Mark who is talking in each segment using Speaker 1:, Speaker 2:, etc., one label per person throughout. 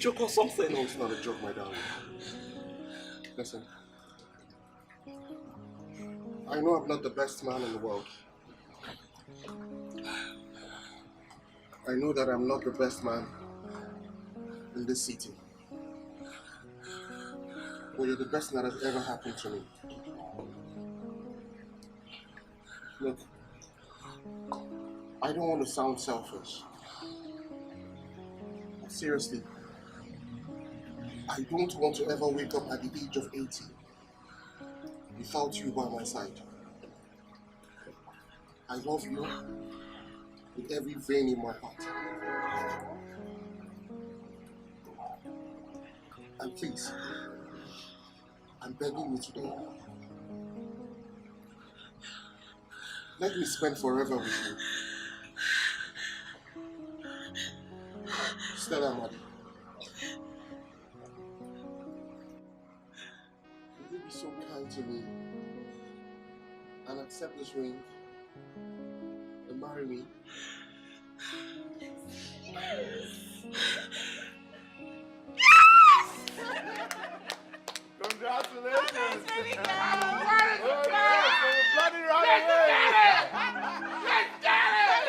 Speaker 1: joke or something?
Speaker 2: No, it's not a joke, my darling. Listen. I know I'm not the best man in the world. I know that I'm not the best man in this city. But you're the best thing that has ever happened to me. Look, I don't want to sound selfish. But seriously, I don't want to ever wake up at the age of 80 without you by my side. I love you with every vein in my heart. And please, I'm begging you today, let me spend forever with you. Stella Madi, would you be so kind to me and accept this ring and marry me?
Speaker 3: Congratulations!
Speaker 4: Let's get it!
Speaker 3: Bloody right away!
Speaker 4: Let's get it!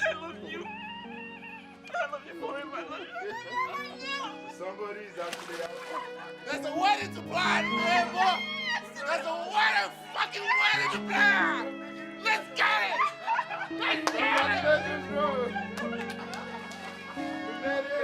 Speaker 4: I love you. I love you forever. I love you.
Speaker 3: Somebody's actually out.
Speaker 4: There's a wedding to plan, man, boy. There's a wedding, fucking wedding to plan. Let's get it! Let's get it!
Speaker 3: Congratulations, bro! We made it!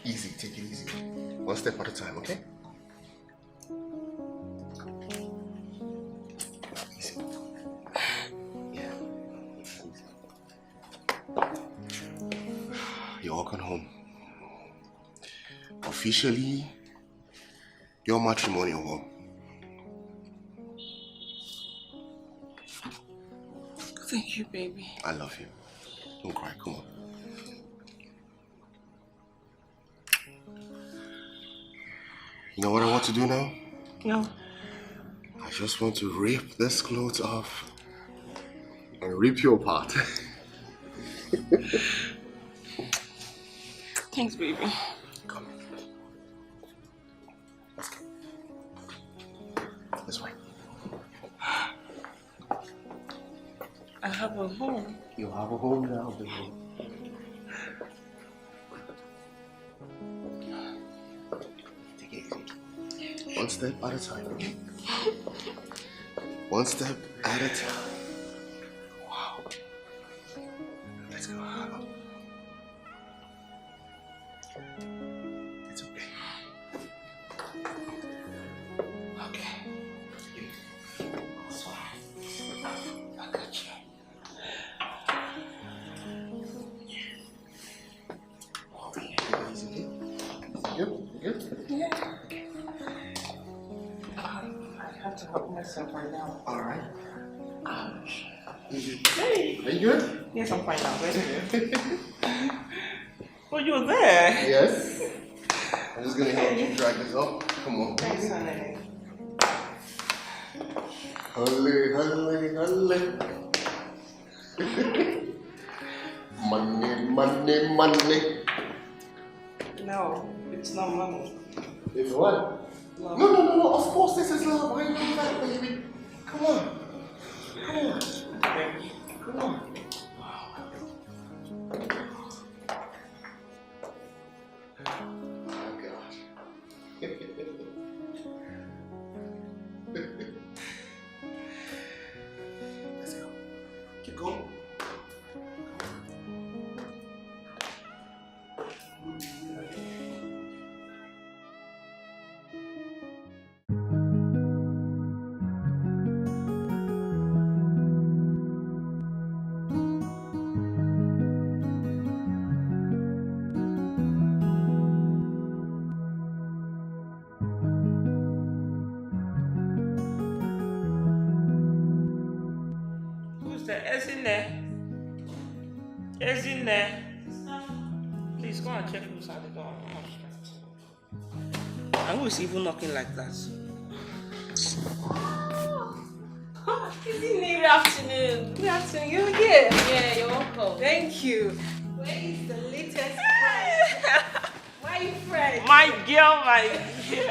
Speaker 2: Easy, take it easy. One step at a time, okay? Easy. Yeah. Easy. You're walking home. Officially, your matrimonial home.
Speaker 4: Thank you, baby.
Speaker 2: I love you. Don't cry, come on. You know what I want to do now?
Speaker 4: No.
Speaker 2: I just want to rip this clothes off and rip you apart.
Speaker 4: Thanks, baby.
Speaker 2: Come. Let's go. This way.
Speaker 4: I have a home.
Speaker 2: You have a home now, baby. Take it easy. One step at a time, okay? One step at a time. Wow.
Speaker 1: Yes, I'm fine now.
Speaker 2: Alright.
Speaker 1: Ouch.
Speaker 2: Hey! Are you good?
Speaker 1: Yes, I'm fine now. Very good. Oh, you're there?
Speaker 2: Yes. I'm just gonna help you drag this up. Come on.
Speaker 1: Thanks, honey.
Speaker 2: Halle, halle, halle. Money, money, money.
Speaker 1: No, it's not money.
Speaker 2: It's what?
Speaker 1: Love.
Speaker 2: No. Of course this is love. I know that, baby. Come on. Come on.
Speaker 1: Thank you.
Speaker 2: Come on. Oh, gosh. Let's go. Keep going.
Speaker 1: Who's there? Ezine. Please go and check who's at the door. And who is even knocking like that?
Speaker 5: Good afternoon. Good afternoon. You're here. Yeah, you're welcome. Thank you. Where is the latest friend? My friend.
Speaker 1: My girl.
Speaker 5: Look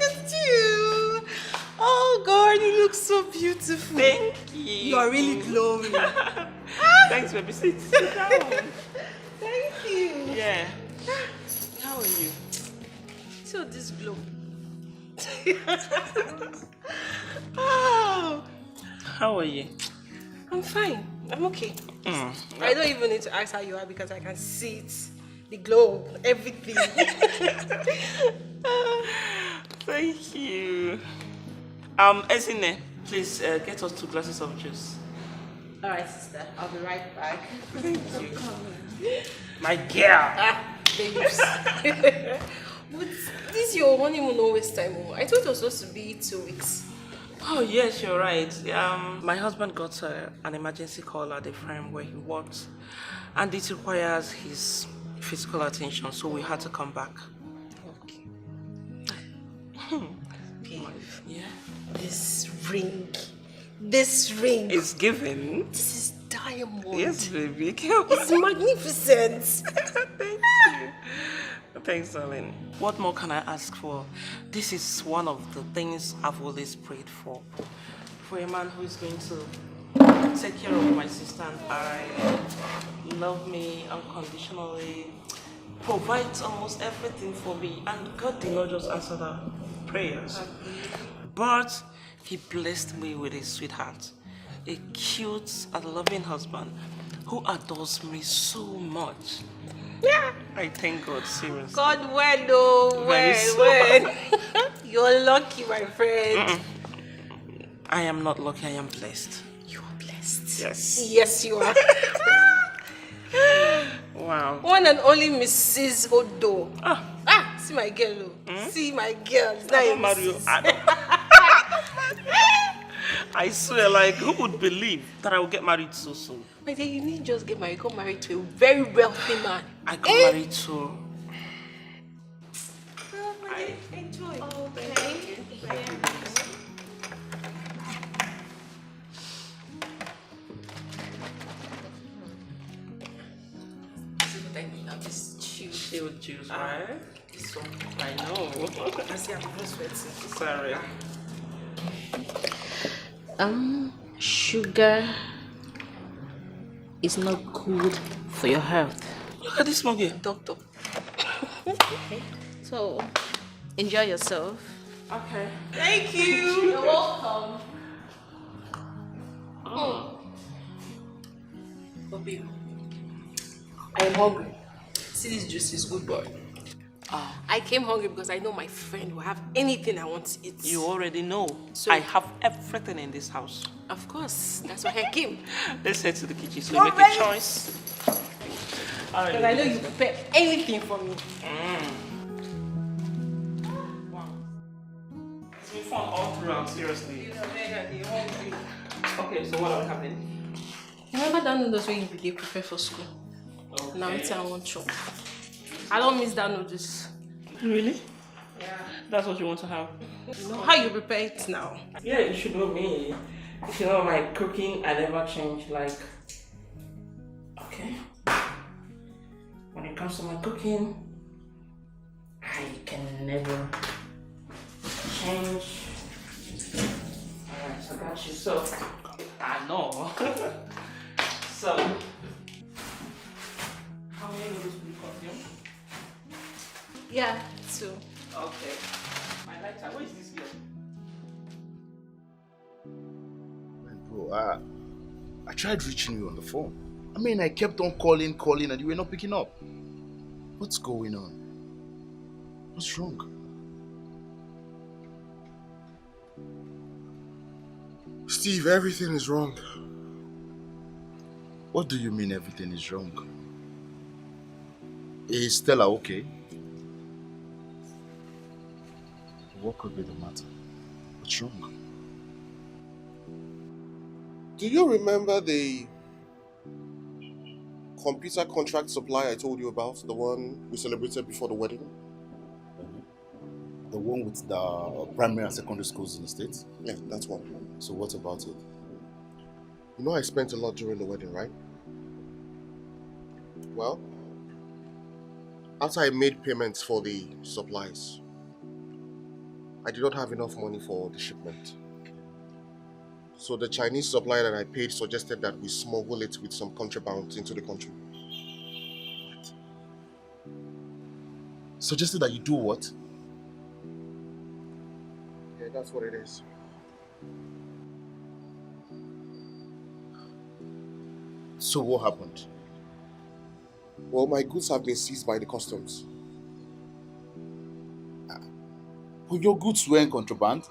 Speaker 5: at you. Oh God, you look so beautiful.
Speaker 1: Thank you.
Speaker 5: You are really glowing.
Speaker 1: Thanks, baby. Sit down.
Speaker 5: Thank you.
Speaker 1: Yeah. How are you?
Speaker 5: So this glow. Oh,
Speaker 1: How are you?
Speaker 5: I'm fine. I'm okay. I don't even need to ask how you are because I can see it. The glow, everything.
Speaker 1: Thank you. Ezine, please get us 2 glasses of juice.
Speaker 5: All right, sister. I'll be right back.
Speaker 1: Thank you. My girl.
Speaker 5: Babes. But this your honeymoon no waste time. I thought it was supposed to be 2 weeks.
Speaker 1: Oh yes, you're right. My husband got an emergency call at the firm where he works, and it requires his physical attention, so we had to come back.
Speaker 5: Okay.
Speaker 1: Yeah.
Speaker 5: This ring.
Speaker 1: It's given.
Speaker 5: This is diamond.
Speaker 1: Yes, baby.
Speaker 5: It's magnificent.
Speaker 1: Thank you. Thanks, darling. What more can I ask for? This is one of the things I've always prayed for. For a man who is going to take care of my sister and I, love me unconditionally, provides almost everything for me, and God did not just answer the prayers. But he blessed me with a sweetheart, a cute and loving husband who adores me so much.
Speaker 5: Yeah.
Speaker 1: I thank God, seriously.
Speaker 5: God, when oh, when. You're lucky, my friend.
Speaker 1: I am not lucky, I am blessed.
Speaker 5: You are blessed.
Speaker 1: Yes.
Speaker 5: Yes, you are.
Speaker 1: Wow.
Speaker 5: One and only Mrs. Odo.
Speaker 1: Ah.
Speaker 5: See my girl. See my girl. It's
Speaker 1: I don't
Speaker 5: nice.
Speaker 1: marry you. I swear, like, who would believe that I will get married so soon?
Speaker 5: My dear, you need just get married. Got married to a very wealthy man.
Speaker 1: I got married to...
Speaker 5: Enjoy.
Speaker 1: Okay. Chill juice, right?
Speaker 5: This one.
Speaker 1: I know.
Speaker 5: I see I'm not sweating.
Speaker 1: Sorry.
Speaker 5: Sugar is not good for your health.
Speaker 1: Look at this mug here.
Speaker 5: Doctor. So, enjoy yourself.
Speaker 1: Okay.
Speaker 5: Thank you. You're welcome. But babe, I am hungry. See, this juice is good, boy. I came hungry because I know my friend will have anything I want to eat.
Speaker 1: You already know.
Speaker 5: So-
Speaker 1: I have everything in this house.
Speaker 5: Of course, that's why I came.
Speaker 1: Let's head to the kitchen so
Speaker 5: You're
Speaker 1: you make
Speaker 5: ready?
Speaker 1: a choice.
Speaker 5: Because I know you prepare anything for me.
Speaker 1: Wow. It's been fun all around, seriously. Okay, so what are we having?
Speaker 5: Remember that noodles when you be there prepare for school?
Speaker 1: Okay.
Speaker 5: Now it's I want chop. I don't miss that noodles.
Speaker 1: Really? Yeah. That's what you want to have?
Speaker 5: You know how you prepare it now?
Speaker 1: Yeah, you should know me. If you know my cooking, I never change. Like, okay. When it comes to my cooking, I can never change. Alright, so I got you. So, I know. So, how many noodles will you consume?
Speaker 5: Yeah, too.
Speaker 1: Okay. My lighter, where is this girl?
Speaker 6: Bro, I tried reaching you on the phone. I mean, I kept on calling, and you were not picking up. What's going on? What's wrong?
Speaker 2: Steve, everything is wrong.
Speaker 6: What do you mean everything is wrong? Is Stella okay? What could be the matter? What's wrong?
Speaker 2: Do you remember the computer contract supply I told you about? The one we celebrated before the wedding?
Speaker 6: The one with the primary and secondary schools in the States?
Speaker 2: Yeah, that's one.
Speaker 6: So what about it?
Speaker 2: You know I spent a lot during the wedding, right? Well, after I made payments for the supplies, I did not have enough money for the shipment. So the Chinese supplier that I paid suggested that we smuggle it with some contraband into the country.
Speaker 6: What? Suggested that you do what?
Speaker 2: Yeah, that's what it is.
Speaker 6: So what happened?
Speaker 2: Well, my goods have been seized by the customs.
Speaker 6: Well, your goods were in contraband?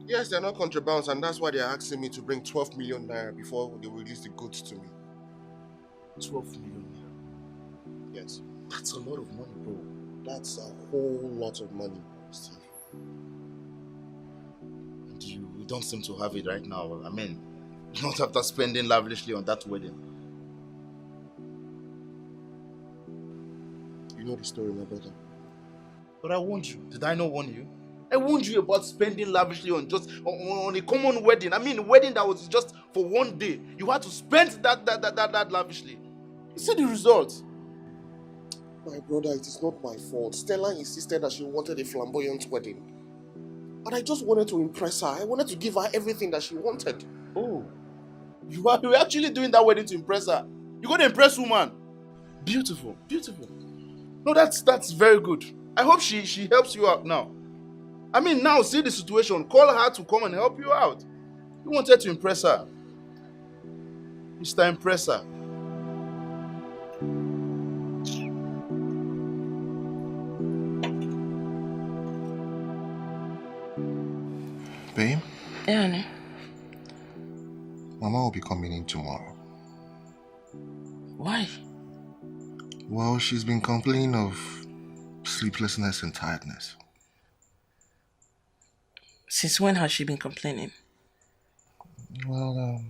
Speaker 2: Yes, they're not contrabands, and that's why they're asking me to bring 12 million naira before they release the goods to me.
Speaker 6: 12 million naira?
Speaker 2: Yes.
Speaker 6: That's a lot of money, bro.
Speaker 2: That's a whole lot of money, Steve.
Speaker 6: And you don't seem to have it right now. I mean, not after spending lavishly on that wedding.
Speaker 2: You know the story, my brother.
Speaker 6: But I warned you. Did I not warn you? I warned you about spending lavishly on just on a common wedding. I mean, a wedding that was just for one day. You had to spend that lavishly. You see the results.
Speaker 2: My brother, it is not my fault. Stella insisted that she wanted a flamboyant wedding. And I just wanted to impress her. I wanted to give her everything that she wanted.
Speaker 6: Oh, you were actually doing that wedding to impress her. You got to impress woman. Beautiful, beautiful. No, that's very good. I hope she helps you out now. I mean, now see the situation. Call her to come and help you out. You wanted to impress her. Mr. Impresser.
Speaker 2: Babe?
Speaker 1: Yeah, honey.
Speaker 2: Mama will be coming in tomorrow.
Speaker 1: Why?
Speaker 2: Well, she's been complaining of sleeplessness and tiredness.
Speaker 1: Since when has she been complaining?
Speaker 2: Well,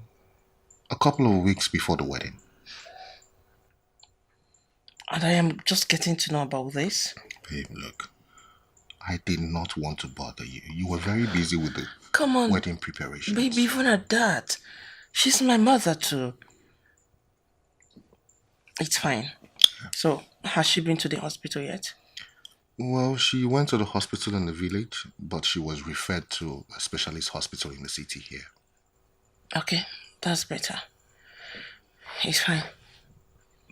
Speaker 2: a couple of weeks before the wedding.
Speaker 1: And I am just getting to know about this.
Speaker 2: Babe, look. I did not want to bother you. You were very busy with the wedding preparations.
Speaker 1: Baby, even at that. She's my mother too. It's fine. So, has she been to the hospital yet?
Speaker 2: Well, she went to the hospital in the village, but she was referred to a specialist hospital in the city here.
Speaker 1: Okay, that's better. It's fine.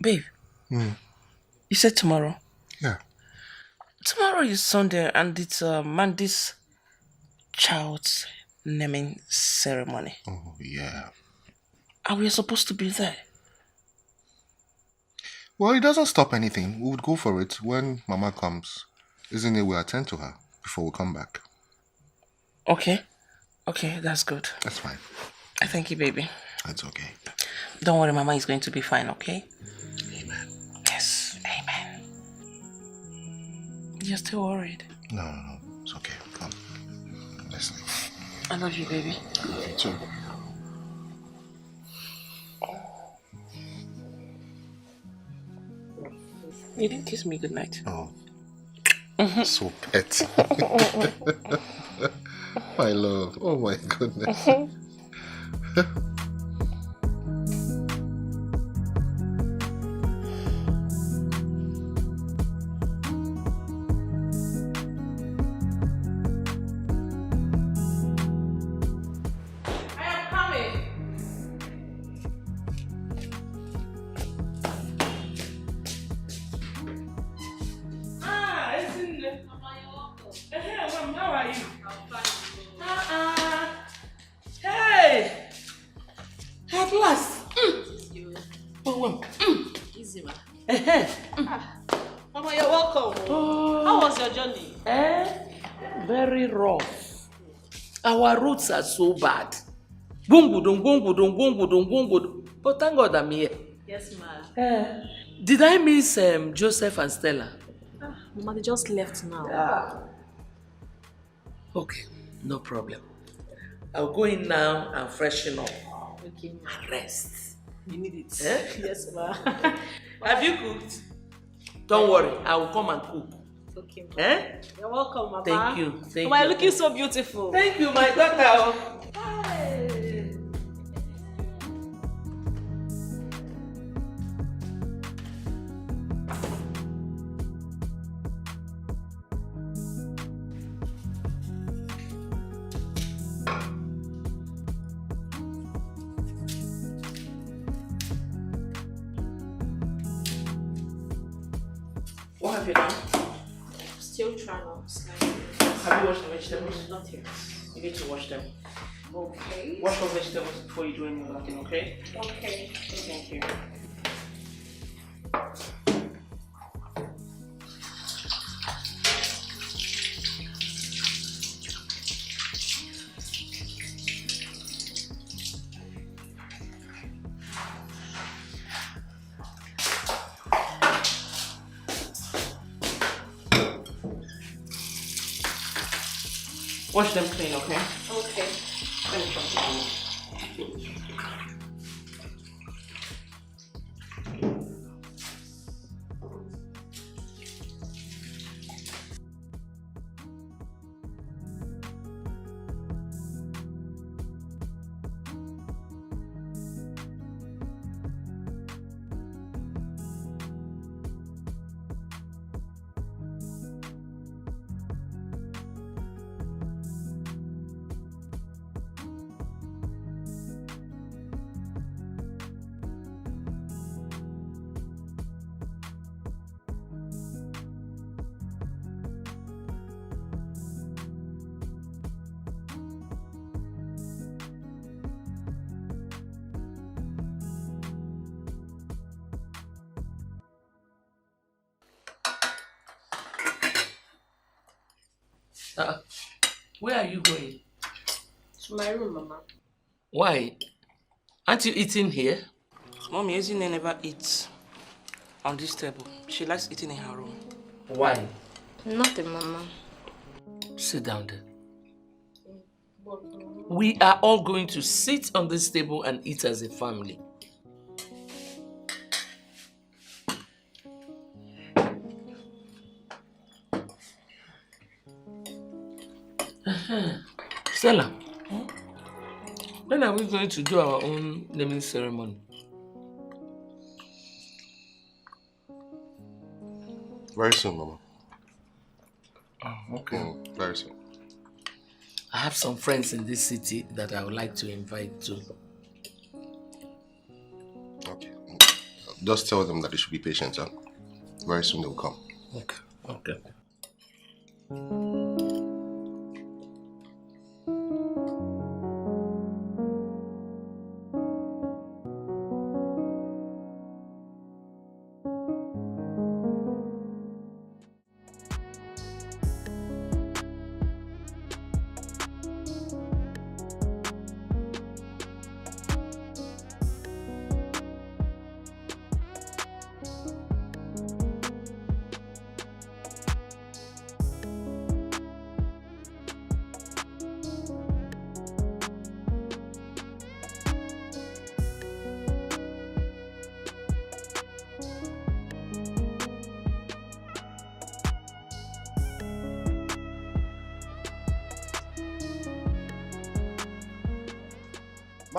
Speaker 1: Babe, you said tomorrow?
Speaker 2: Yeah.
Speaker 1: Tomorrow is Sunday and it's Mandy's child's naming ceremony.
Speaker 2: Oh, yeah.
Speaker 1: And we're supposed to be there.
Speaker 2: Well, it doesn't stop anything. We would go for it when Mama comes. Isn't it we'll attend to her before we come back?
Speaker 1: Okay, that's good.
Speaker 2: That's fine.
Speaker 1: I thank you, baby.
Speaker 2: That's okay.
Speaker 1: Don't worry, Mama is going to be fine, okay?
Speaker 2: Amen.
Speaker 1: Yes, amen. You're still worried?
Speaker 2: No. It's okay. Come. Let's leave.
Speaker 1: I love you, baby.
Speaker 2: You too.
Speaker 1: You didn't kiss me goodnight.
Speaker 2: Oh. So pet. My love. Oh my goodness.
Speaker 5: Mama, you're welcome. How was your journey?
Speaker 7: Very rough. Our roads are so bad. But thank God I'm here.
Speaker 5: Yes, ma.
Speaker 7: Did I miss Joseph and Stella?
Speaker 5: Mama, they just left now.
Speaker 7: Okay, no problem. I'll go in now and freshen up.
Speaker 5: Okay, ma.
Speaker 7: And rest.
Speaker 5: You need it.
Speaker 7: Yes,
Speaker 5: ma.
Speaker 7: Have you cooked? Don't worry, I will come and cook.
Speaker 5: Okay, ma.
Speaker 7: You're
Speaker 5: welcome, Mama.
Speaker 7: Thank you.
Speaker 5: Mama, you're looking so beautiful.
Speaker 7: Thank you, my daughter. What have you done?
Speaker 5: Still trying to
Speaker 7: Have you washed the vegetables?
Speaker 5: Not yet.
Speaker 7: You need to wash them.
Speaker 5: Okay.
Speaker 7: Wash your vegetables before you do any other thing, okay?
Speaker 5: Okay.
Speaker 7: Thank you. Wash them clean, okay?
Speaker 5: Okay.
Speaker 7: Let me try to do it. Where are you going?
Speaker 5: To my room, Mama.
Speaker 7: Why? Aren't you eating here?
Speaker 1: Mommy, Ezine never eats on this table. She likes eating in her room.
Speaker 7: Why?
Speaker 5: Nothing, Mama.
Speaker 7: Sit down there. We are all going to sit on this table and eat as a family. Stella, when are we going to do our own naming ceremony?
Speaker 2: Very soon, Mama.
Speaker 7: Oh, okay.
Speaker 2: Very soon.
Speaker 7: I have some friends in this city that I would like to invite to.
Speaker 2: Okay. Just tell them that they should be patient, huh? Very soon they'll come.
Speaker 7: Okay. Okay.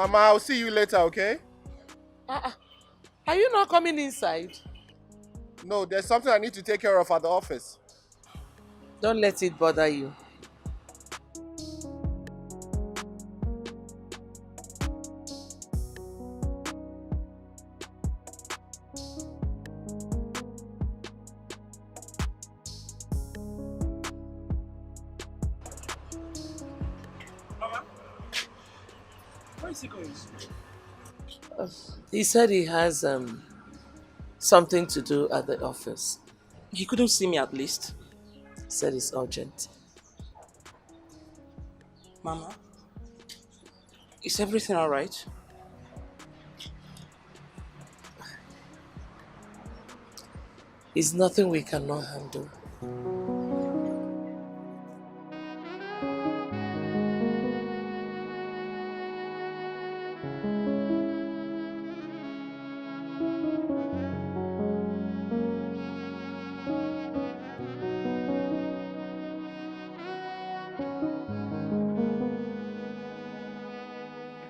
Speaker 3: Mama, I'll see you later, okay?
Speaker 8: Are you not coming inside?
Speaker 3: No, there's something I need to take care of at the office.
Speaker 8: Don't let it bother you.
Speaker 7: Where is he going?
Speaker 8: He said he has something to do at the office.
Speaker 1: He couldn't see me at least.
Speaker 8: He said it's urgent.
Speaker 1: Mama, is everything alright?
Speaker 8: It's nothing we cannot handle.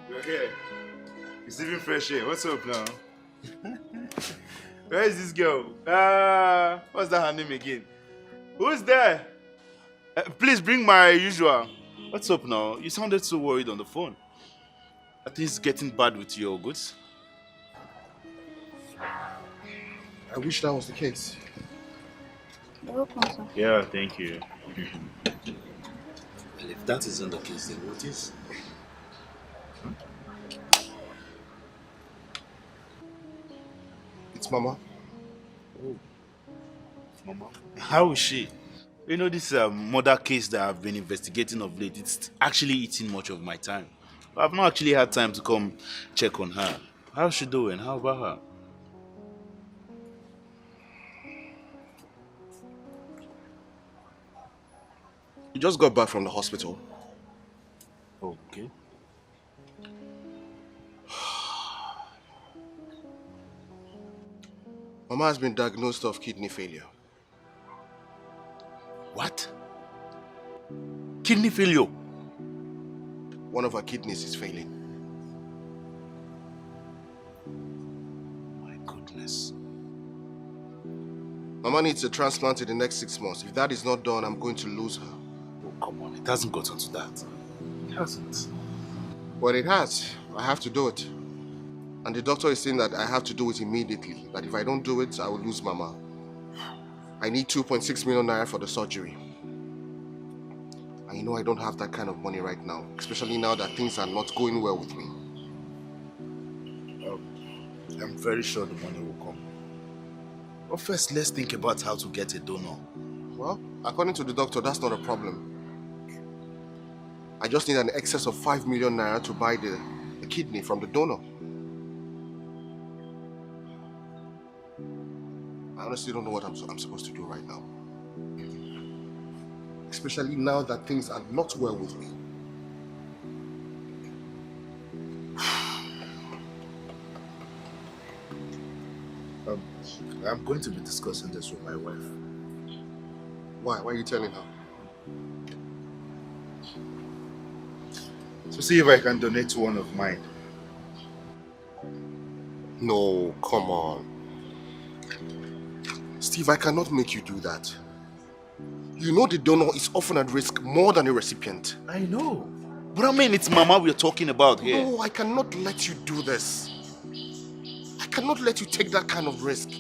Speaker 3: You're here. It's even fresh air. What's up now? Where is this girl? What's that her name again? Who's there? Please bring my usual.
Speaker 6: What's up now? You sounded so worried on the phone. Are things getting bad with your goods?
Speaker 2: I wish that was the case.
Speaker 6: Yeah, thank you.
Speaker 9: Well, if that isn't the case, then what is?
Speaker 2: It's Mama.
Speaker 6: Mama. How is she? You know, this murder case that I've been investigating of late, it's actually eating much of my time. I've not actually had time to come check on her. How's she doing? How about her?
Speaker 2: You just got back from the hospital.
Speaker 6: Okay.
Speaker 2: Mama has been diagnosed of kidney failure.
Speaker 6: What? Kidney failure?
Speaker 2: One of her kidneys is failing.
Speaker 6: My goodness.
Speaker 2: Mama needs a transplant in the next 6 months. If that is not done, I'm going to lose her.
Speaker 6: Oh, come on. It hasn't gotten to that. It hasn't.
Speaker 2: Well, it has. I have to do it. And the doctor is saying that I have to do it immediately. That if I don't do it, I will lose Mama. I need 2.6 million naira for the surgery. And you know I don't have that kind of money right now. Especially now that things are not going well with me.
Speaker 6: I'm very sure the money will come. But first, let's think about how to get a donor.
Speaker 2: Well, according to the doctor, that's not a problem. I just need an excess of 5 million naira to buy the kidney from the donor. I honestly don't know what I'm supposed to do right now. Especially now that things are not well with me.
Speaker 6: I'm going to be discussing this with my wife.
Speaker 2: Why? Why are you telling her?
Speaker 6: To see if I can donate to one of mine.
Speaker 2: No, come on. Steve, I cannot make you do that. You know the donor is often at risk more than the recipient.
Speaker 6: I know. But I mean, it's Mama we're talking about here.
Speaker 2: No, I cannot let you do this. I cannot let you take that kind of risk.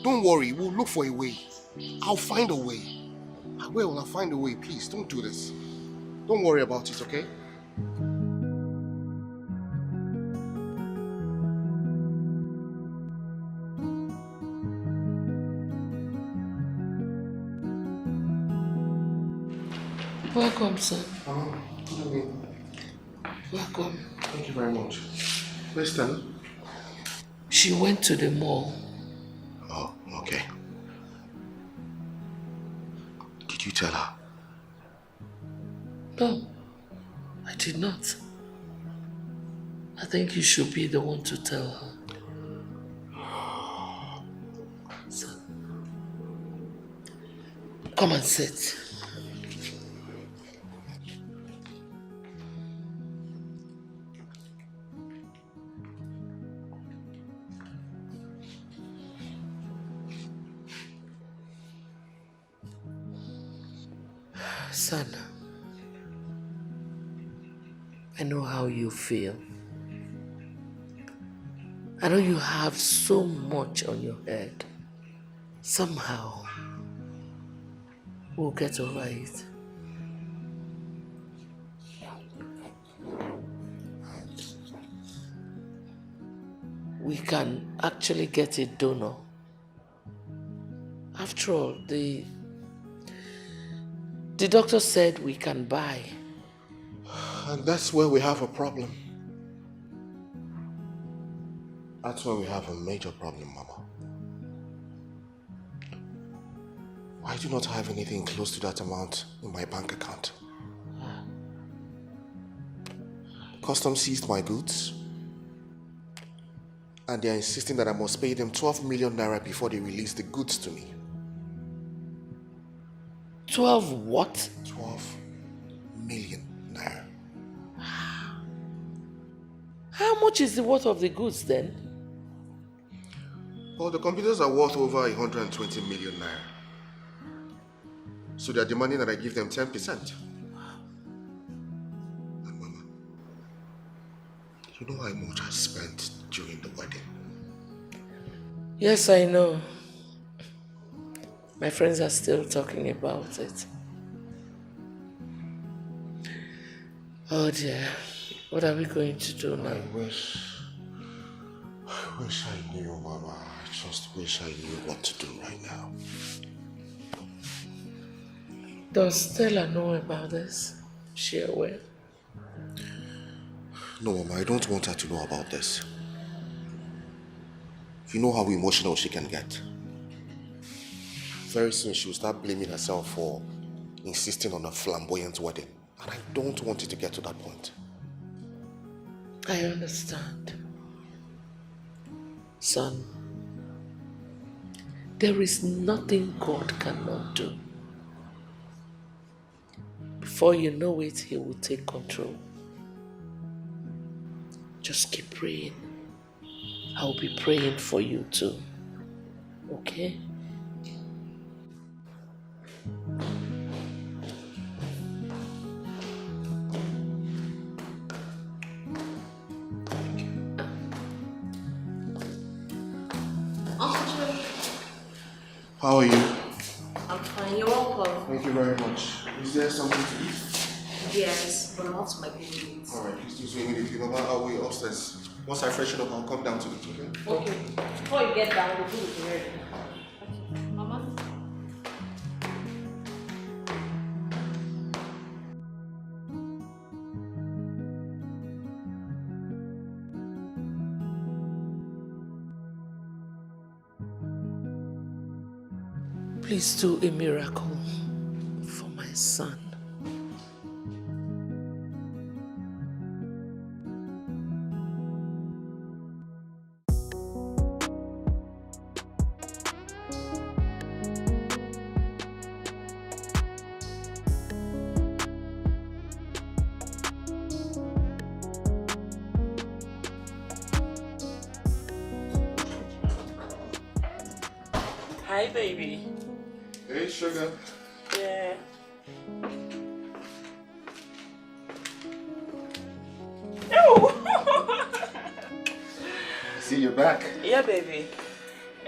Speaker 2: Don't worry, we'll look for a way. I'll find a way. I'll find a way. Please, don't do this. Don't worry about it, okay?
Speaker 8: Welcome, sir.
Speaker 2: Good evening.
Speaker 8: Welcome.
Speaker 2: Thank you very much. Where's Stella?
Speaker 8: She went to the mall.
Speaker 2: Oh, okay. Did you tell her?
Speaker 8: No, I did not. I think you should be the one to tell her. So, come and sit. Son, I know how you feel. I know you have so much on your head. Somehow, we'll get over it. We can actually get a donor. After all, the doctor said we can buy.
Speaker 2: And that's where we have a problem. That's where we have a major problem, Mama. I do not have anything close to that amount in my bank account. Customs seized my goods, and they are insisting that I must pay them 12 million naira before they release the goods to me.
Speaker 8: 12 what?
Speaker 2: 12 million naira.
Speaker 8: How much is the worth of the goods then?
Speaker 2: Well, the computers are worth over 120 million naira. So they are demanding that I give them 10%. And Mama, you know how much I spent during the wedding?
Speaker 8: Yes, I know. My friends are still talking about it. Oh dear, what are we going to do now?
Speaker 2: I wish I knew, Mama. I just wish I knew what to do right now.
Speaker 8: Does Stella know about this? Is she aware?
Speaker 2: No, Mama, I don't want her to know about this. You know how emotional she can get. Very soon she will start blaming herself for insisting on a flamboyant wedding. And I don't want it to get to that point.
Speaker 8: I understand. Son, there is nothing God cannot do. Before you know it, He will take control. Just keep praying. I'll be praying for you too. Okay?
Speaker 2: How are you?
Speaker 5: I'm fine, you're welcome.
Speaker 2: Thank you very much. Is there something to eat?
Speaker 5: Yes, but not my baby.
Speaker 2: Alright, please do so immediately. No matter how we upstairs. Once I freshen up, I'll come down to it, okay?
Speaker 5: Okay. Before you get down, the food will be ready. Mama?
Speaker 8: Please do a miracle for my son.
Speaker 1: Hi, baby.
Speaker 2: Hey, sugar.
Speaker 1: Yeah.
Speaker 2: See you back.
Speaker 1: Yeah, baby.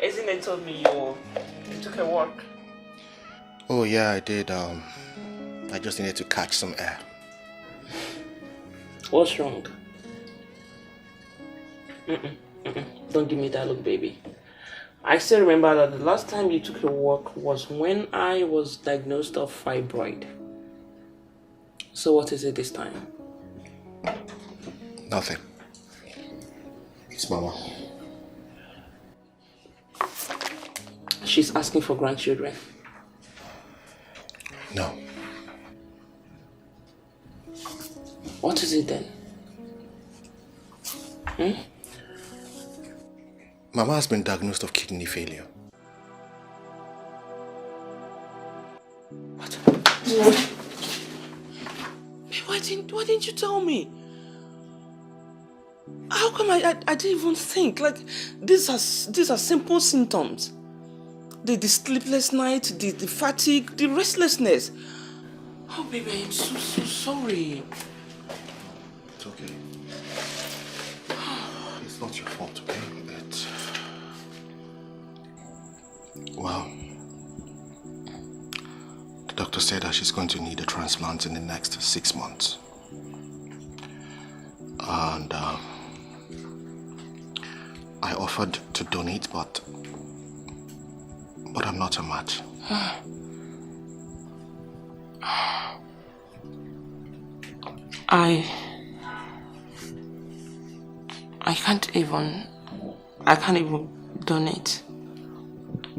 Speaker 1: Isn't it told me you took a walk?
Speaker 2: Oh yeah, I did. I just needed to catch some air.
Speaker 1: What's wrong? Don't give me that look, baby. I still remember that the last time you took a walk was when I was diagnosed of fibroid. So what is it this time?
Speaker 2: Nothing. It's Mama.
Speaker 1: She's asking for grandchildren.
Speaker 2: No.
Speaker 1: What is it then?
Speaker 2: Mama has been diagnosed of kidney failure.
Speaker 1: What? Why didn't you tell me? How come I didn't even think? Like, these are simple symptoms. The sleepless night, the fatigue, the restlessness. Oh, baby, I'm so sorry.
Speaker 2: It's okay. It's not your fault, okay? Well, the doctor said that she's going to need a transplant in the next 6 months. And I offered to donate, but I'm not a match.
Speaker 1: I can't even donate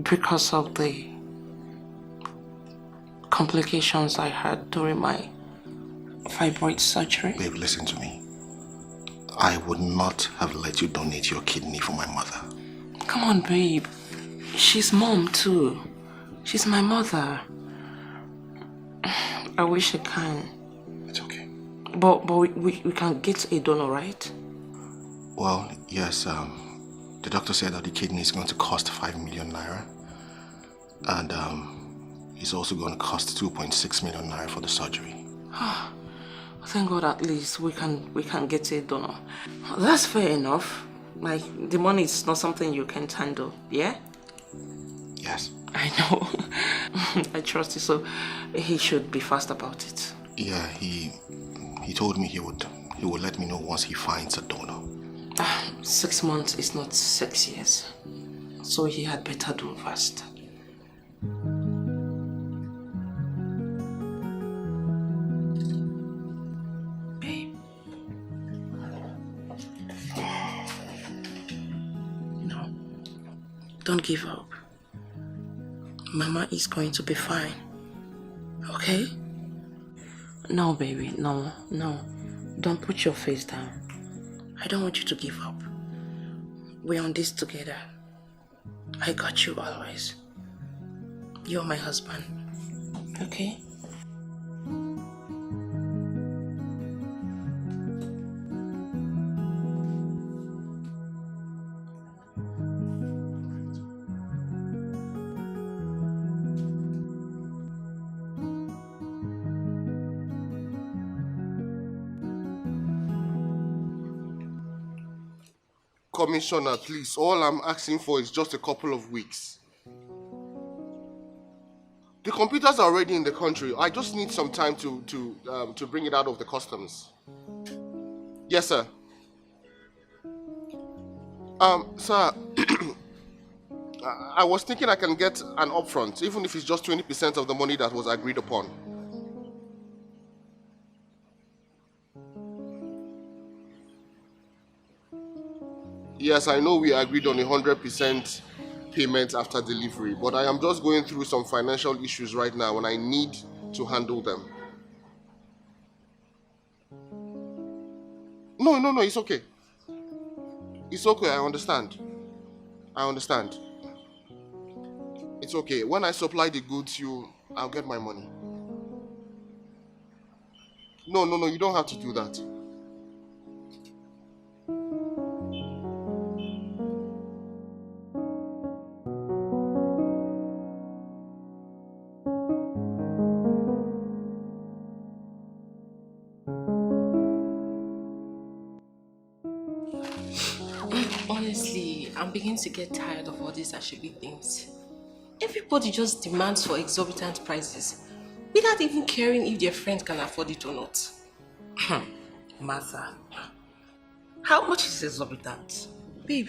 Speaker 1: because of the complications I had during my fibroid surgery.
Speaker 2: Babe, listen to me. I would not have let you donate your kidney for my mother.
Speaker 1: Come on, babe. She's mom too. She's my mother. I wish I can.
Speaker 2: It's okay.
Speaker 1: But we can get a donor, right?
Speaker 2: Well, yes. The doctor said that the kidney is going to cost 5 million naira. And it's also going to cost 2.6 million naira for the surgery.
Speaker 1: Thank God at least we can get a donor. That's fair enough. Like, the money is not something you can't handle, yeah?
Speaker 2: Yes.
Speaker 1: I know. I trust you, so he should be fast about it.
Speaker 2: Yeah, he told me he would let me know once he finds a donor.
Speaker 1: 6 months is not 6 years. So he had better do fast. Babe. No. Don't give up. Mama is going to be fine. Okay? No, baby. No. Don't put your face down. I don't want you to give up. We're on this together. I got you always. You're my husband. Okay?
Speaker 2: Commissioner, please, all I'm asking for is just a couple of weeks. The computers are already in the country. I just need some time to bring it out of the customs. Yes, sir. Sir, I was thinking I can get an upfront, even if it's just 20% of the money that was agreed upon. Yes, I know we agreed on 100% payment after delivery, but I am just going through some financial issues right now and I need to handle them. No, it's okay. It's okay, I understand. It's okay. When I supply the goods, I'll get my money. No, you don't have to do that.
Speaker 5: Honestly, I'm beginning to get tired of all these Ashebi things. Everybody just demands for exorbitant prices without even caring if their friend can afford it or not.
Speaker 1: Martha, how much is exorbitant?
Speaker 5: Babe,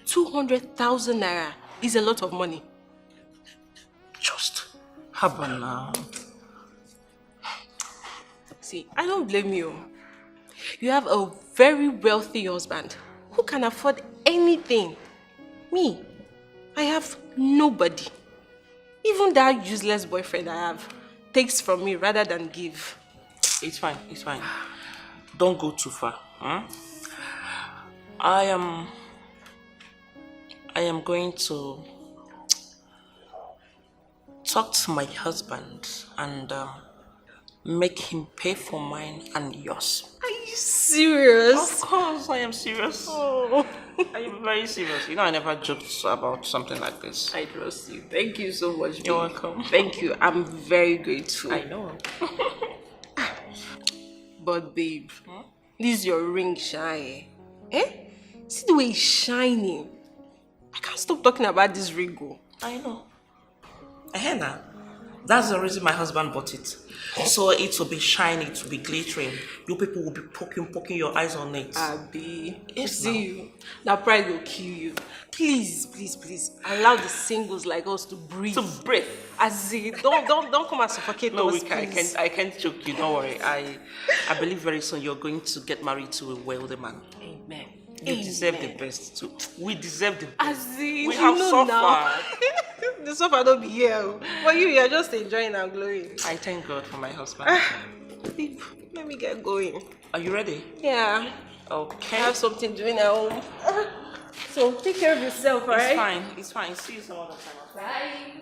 Speaker 5: 200,000 naira is a lot of money.
Speaker 1: Just happen now.
Speaker 5: See, I don't blame you. You have a very wealthy husband who can afford anything. Me, I have nobody. Even that useless boyfriend I have takes from me rather than give.
Speaker 1: It's fine. Don't go too far. Huh? I am going to talk to my husband and make him pay for mine and yours.
Speaker 5: Are you serious?
Speaker 1: Of course, I am serious.
Speaker 5: Oh.
Speaker 1: Are you very serious? You know I never joked about something like this.
Speaker 5: I trust you. Thank you so much.
Speaker 1: You're
Speaker 5: babe.
Speaker 1: welcome.
Speaker 5: Thank you. I'm very grateful.
Speaker 1: I know.
Speaker 5: But babe, this is your ring shine. Eh? See the way it's shining. I can't stop talking about this ring. Oh.
Speaker 1: I know. Now. That's the reason my husband bought it. So it will be shiny, it will be glittering. You people will be poking your eyes on it.
Speaker 5: Abi,
Speaker 1: Yes,
Speaker 5: see you. Now pride will kill you. Please, allow the singles like us to breathe.
Speaker 1: To breathe.
Speaker 5: As in, don't come and suffocate
Speaker 1: No,
Speaker 5: us,
Speaker 1: I can't choke you. Don't worry. I believe very soon you're going to get married to a wealthy man.
Speaker 5: Amen.
Speaker 1: You deserve the best too. We deserve the best.
Speaker 5: As in,
Speaker 1: We have suffered.
Speaker 5: now. The suffer don't be here. But you're just enjoying and glowing.
Speaker 1: I thank God for my husband.
Speaker 5: Babe, let me get going.
Speaker 1: Are you ready?
Speaker 5: Yeah.
Speaker 1: Okay.
Speaker 5: I have something doing at home. So take care of yourself, alright?
Speaker 1: It's fine. See you some other time.
Speaker 5: Bye.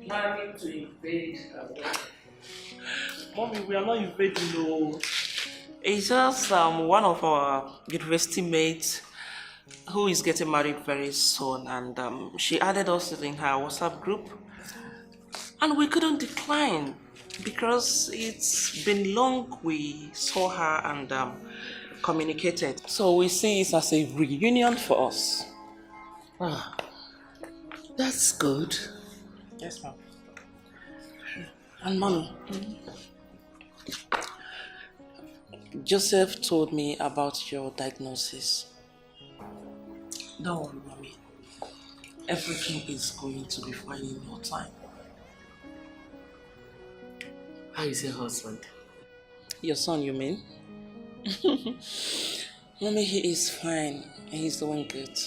Speaker 7: Planning to invade
Speaker 1: Mommy, we are not invading, no. It's just one of our university mates who is getting married very soon, and she added us in her WhatsApp group, and we couldn't decline because it's been long we saw her and communicated. So we see it as a reunion for us.
Speaker 8: Ah, that's good.
Speaker 1: Yes, ma'am. And mommy, Joseph told me about your diagnosis. Don't worry, mommy. Everything is going to be fine in no time.
Speaker 8: How is your husband?
Speaker 1: Your son, you mean? Mommy, he is fine. He's doing good.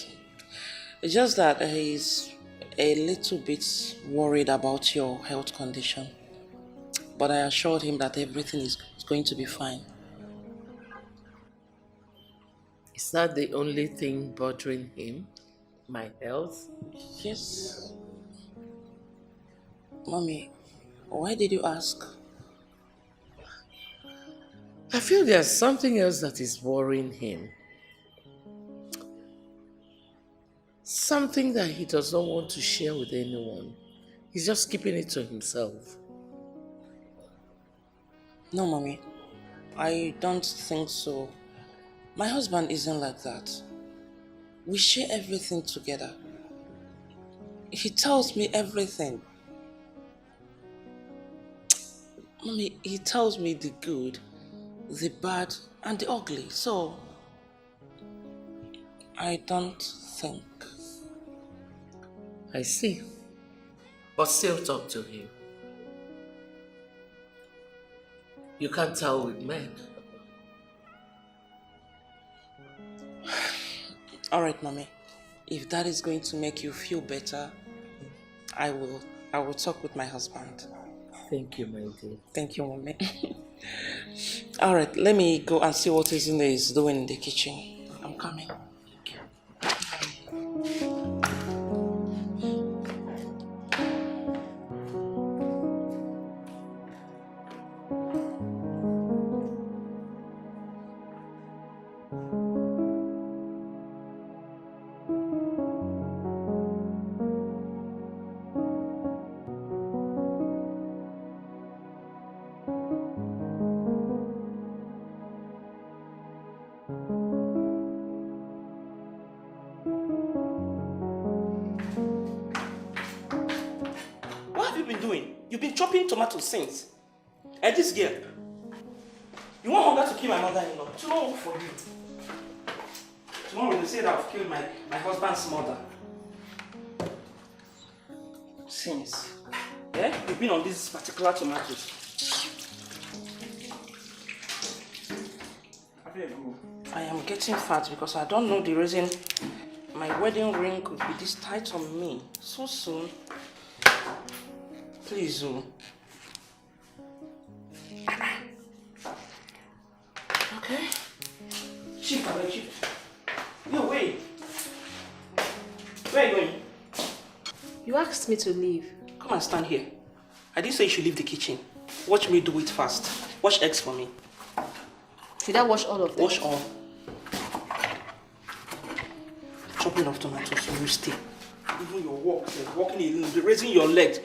Speaker 1: It's just that he's a little bit worried about your health condition. But I assured him that everything is going to be fine.
Speaker 8: Is that the only thing bothering him? My health?
Speaker 1: Yes. Mommy, why did you ask?
Speaker 8: I feel there's something else that is worrying him. Something that he does not want to share with anyone. He's just keeping it to himself.
Speaker 1: No, Mommy. I don't think so. My husband isn't like that. We share everything together. He tells me everything. Mommy, he tells me the good, the bad, and the ugly. So, I don't think.
Speaker 8: I see. But still talk to him. You can't tell with men.
Speaker 1: All right, Mommy. If that is going to make you feel better, I will talk with my husband.
Speaker 8: Thank you, my dear.
Speaker 1: Thank you, Mommy. All right, let me go and see what Izine is doing in the kitchen. I'm coming. Thank you. What have you been doing? You've been chopping tomatoes since. And this girl, you want hunger to kill my mother-in-law? Tomorrow for you. Tomorrow they say that I've killed my husband's mother. Since. Yeah? You've been on these particular tomatoes. I am getting fat because I don't know the reason my wedding ring could be this tight on me so soon. Please, Okay. Chief. Yo, wait. Where are you going?
Speaker 5: You asked me to leave.
Speaker 1: Come and stand here. I didn't say you should leave the kitchen. Watch me do it fast. Wash eggs for me.
Speaker 5: Should I wash all of them?
Speaker 1: Wash all. Chopping of tomatoes, you stay. Even your walk, walking alone, raising your legs. It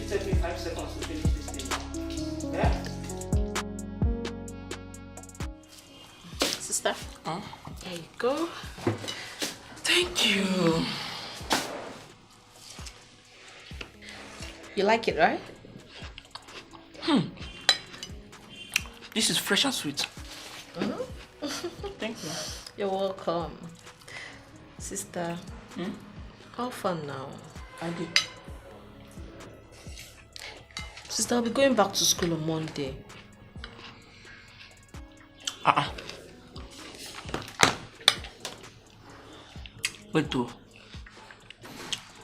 Speaker 1: takes me 5 seconds to finish this thing. Yeah?
Speaker 5: Sister,
Speaker 1: Huh?
Speaker 5: there you go.
Speaker 1: Thank you.
Speaker 5: You like it, right?
Speaker 1: This is fresh and sweet. Thank you.
Speaker 5: You're welcome. Sister, how fun now?
Speaker 1: I did.
Speaker 5: Sister, I'll be going back to school on Monday.
Speaker 1: Wait, though.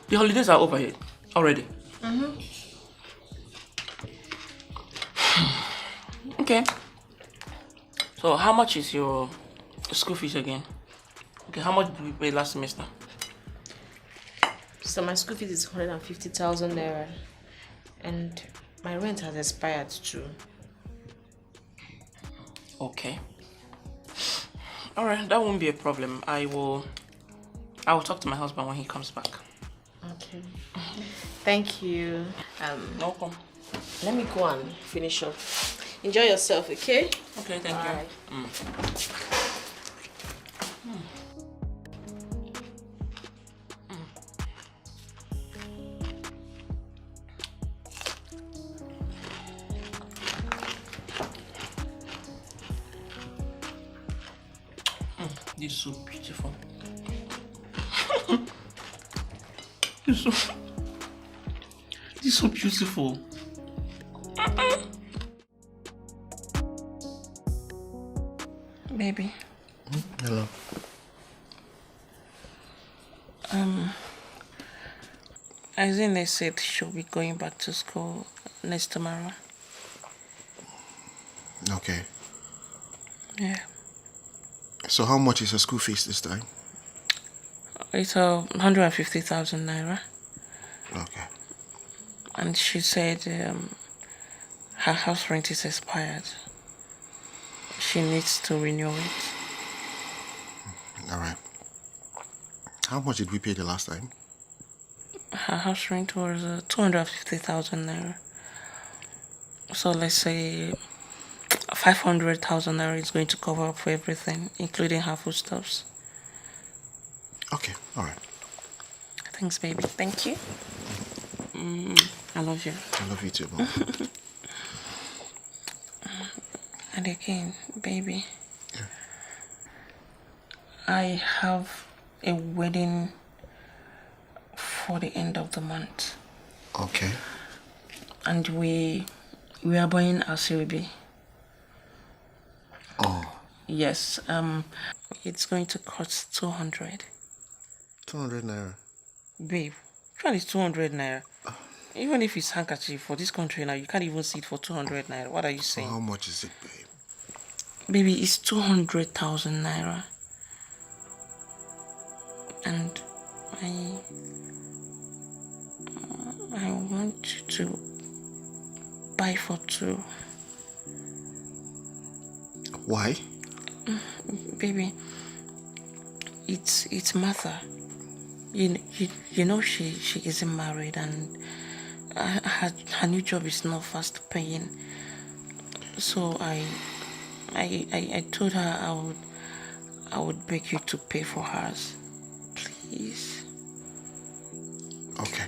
Speaker 1: The holidays are over here already. Okay. So, how much is your school fees again? Okay, how much did we pay last semester?
Speaker 5: So my school fees is 150,000 naira, and my rent has expired too.
Speaker 1: Okay. All right, that won't be a problem. I will talk to my husband when he comes back.
Speaker 5: Okay. Thank you.
Speaker 1: Welcome.
Speaker 5: Let me go and finish up. Enjoy yourself, okay?
Speaker 1: Okay, thank you.
Speaker 5: Bye.
Speaker 1: This is so beautiful. This is so beautiful. Baby.
Speaker 2: Hello.
Speaker 1: Izine said she'll be going back to school next tomorrow.
Speaker 2: Okay.
Speaker 1: Yeah.
Speaker 2: So how much is her school fees this time?
Speaker 1: It's 150,000 naira.
Speaker 2: Okay.
Speaker 1: And she said her house rent is expired. She needs to renew it.
Speaker 2: All right. How much did we pay the last time?
Speaker 1: Her house rent was 250,000 naira. So let's say 500,000 naira is going to cover up for everything, including her foodstuffs.
Speaker 2: Okay, all right.
Speaker 1: Thanks, baby. Thank you. I love you.
Speaker 2: I love you too, Mom.
Speaker 1: And again, baby.
Speaker 2: Yeah.
Speaker 1: I have a wedding for the end of the month.
Speaker 2: Okay.
Speaker 1: And we are buying a CB.
Speaker 2: Oh.
Speaker 1: Yes. It's going to cost 200.
Speaker 2: 200 naira.
Speaker 1: Babe, try this 200 naira. Even if it's handkerchief for this country now, you can't even see it for 200 naira. What are you saying?
Speaker 2: How much is it, babe?
Speaker 1: Baby, it's 200,000 naira. And I want you to buy for 2.
Speaker 2: Why?
Speaker 1: Baby, it's Martha. You know she isn't married, and her new job is not fast paying. So I told her I would beg you to pay for hers, please.
Speaker 2: Okay.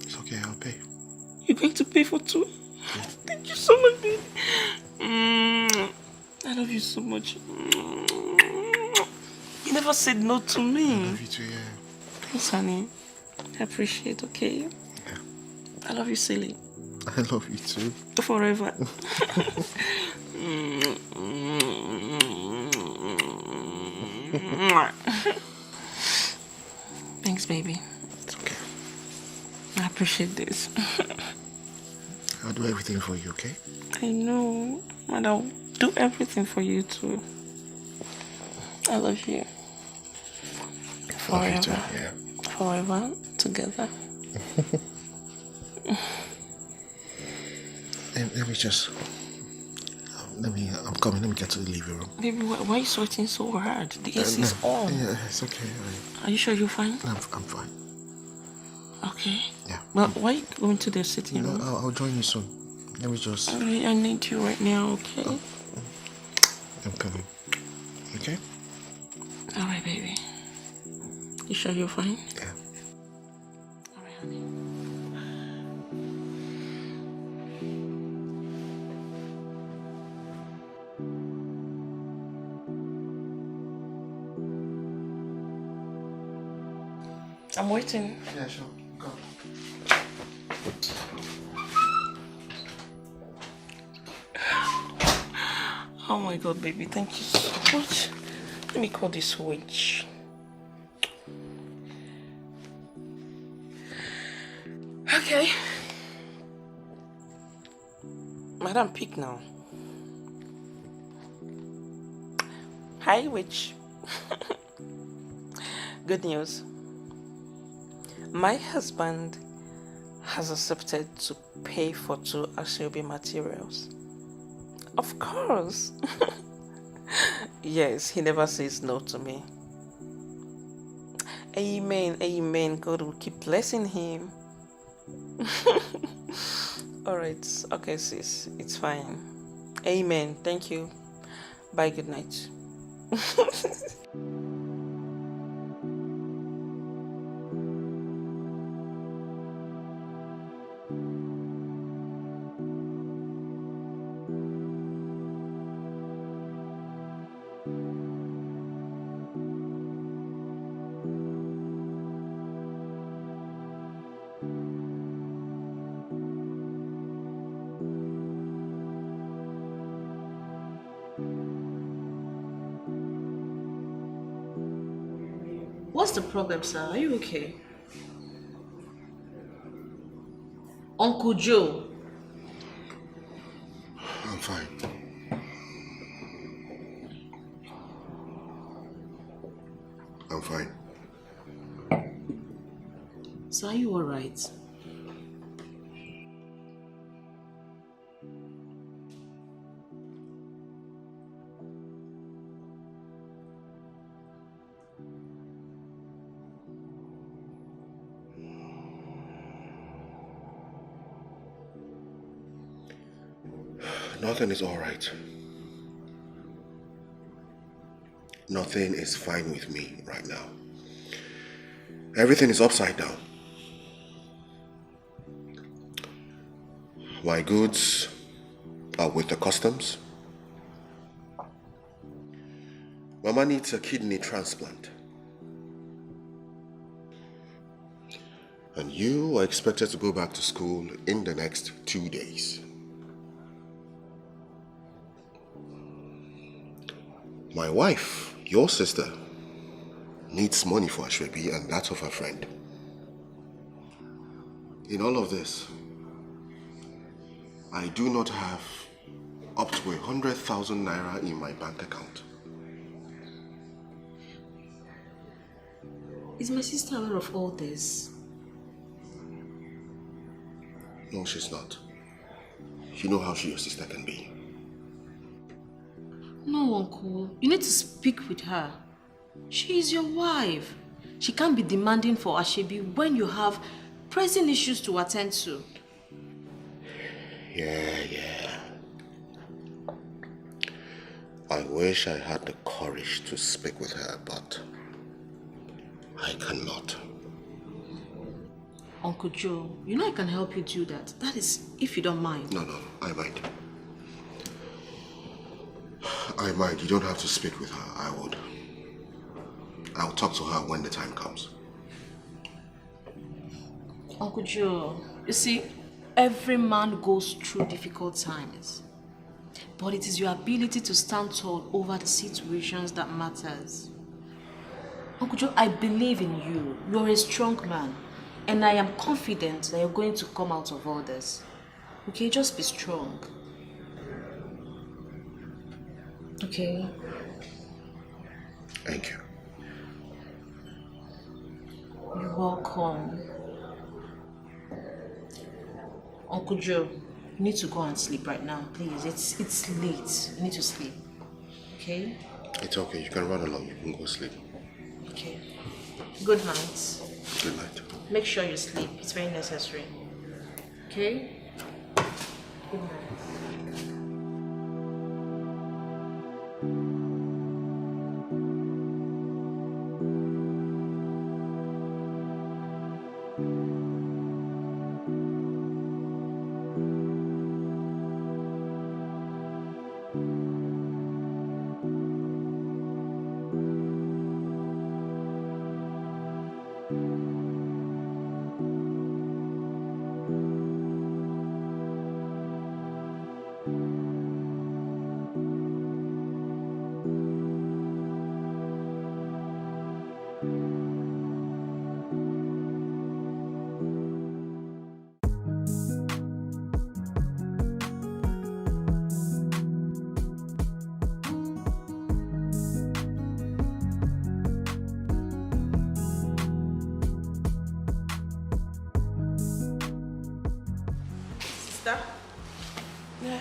Speaker 2: It's okay, I'll pay.
Speaker 1: You're going to pay for 2? Yeah. Thank you so much, baby. I love you so much. You never said no to me.
Speaker 2: I love you too, yeah.
Speaker 1: Thanks, honey. I appreciate, okay?
Speaker 2: Yeah.
Speaker 1: I love you, silly.
Speaker 2: I love you too.
Speaker 1: Forever. Thanks, baby.
Speaker 2: It's okay.
Speaker 1: I appreciate this.
Speaker 2: I'll do everything for you, okay?
Speaker 1: I know. And I'll do everything for you too. I love you.
Speaker 2: Love you too,
Speaker 1: Forever.
Speaker 2: yeah.
Speaker 1: Forever together.
Speaker 2: Let me just... I'm coming. Let me get to the living room.
Speaker 1: Baby, why are you sweating so hard? The AC is
Speaker 2: No,
Speaker 1: on.
Speaker 2: Yeah, it's okay.
Speaker 1: Are you sure you're fine?
Speaker 2: I'm fine.
Speaker 1: Okay.
Speaker 2: Yeah.
Speaker 1: Well, why are you going to the sitting room?
Speaker 2: I'll join you soon. Let me just...
Speaker 1: I need you right now, okay?
Speaker 2: I'm coming. Okay?
Speaker 1: Alright, baby. You sure you're fine?
Speaker 2: Yeah.
Speaker 1: Alright, honey. I'm waiting.
Speaker 2: Yeah, sure. Go.
Speaker 1: Oh my god, baby, thank you so much. Let me call this witch. Okay. Madam, pick now. Hi, witch. Good news. My husband has accepted to pay for 2 Asoebi materials. Of course. Yes, he never says no to me. Amen, amen. God will keep blessing him. Alright, okay sis, it's fine. Amen, thank you. Bye, good night.
Speaker 5: What's the problem, sir? Are you okay? Uncle Joe.
Speaker 2: I'm fine. I'm fine.
Speaker 5: So are you alright?
Speaker 2: Nothing is all right. Nothing is fine with me right now. Everything is upside down. My goods are with the customs. Mama needs a kidney transplant. And you are expected to go back to school in the next 2 days. My wife, your sister, needs money for Ashwebi and that of her friend. In all of this, I do not have up to 100,000 naira in my bank account.
Speaker 5: Is my sister aware of all this?
Speaker 2: No, she's not. You know how your sister can be.
Speaker 5: No, Uncle. You need to speak with her. She is your wife. She can't be demanding for Ashebi when you have pressing issues to attend to.
Speaker 2: Yeah. I wish I had the courage to speak with her, but I cannot.
Speaker 5: Uncle Joe, you know I can help you do that. That is, if you don't mind.
Speaker 2: No, I mind. I mind. You don't have to speak with her. I would. I'll talk to her when the time comes.
Speaker 5: Uncle Joe, you see, every man goes through difficult times. But it is your ability to stand tall over the situations that matters. Uncle Joe, I believe in you. You're a strong man. And I am confident that you're going to come out of all this. Okay, just be strong. Okay.
Speaker 2: Thank you.
Speaker 5: You're welcome. Uncle Joe, you need to go and sleep right now, please. It's late. You need to sleep. Okay?
Speaker 2: It's okay. You can run along. You can go sleep.
Speaker 5: Okay. Good night.
Speaker 2: Good night.
Speaker 5: Make sure you sleep. It's very necessary. Okay? Good night.
Speaker 1: Sister? Yeah.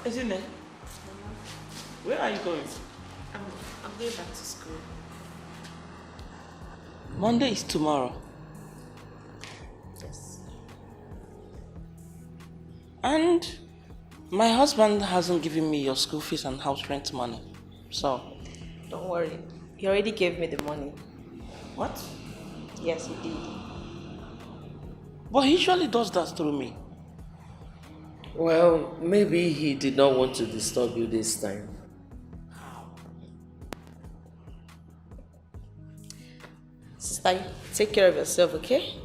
Speaker 1: Isn't it? Where are you going?
Speaker 5: I'm going back to school.
Speaker 1: Monday is tomorrow.
Speaker 5: Yes.
Speaker 1: And my husband hasn't given me your school fees and house rent money. So,
Speaker 5: Don't worry. He already gave me the money.
Speaker 1: what?
Speaker 5: Yes, he did.
Speaker 1: But he usually does that through me.
Speaker 8: Well, maybe he did not want to disturb you this time.
Speaker 5: Sister, take care of yourself, okay?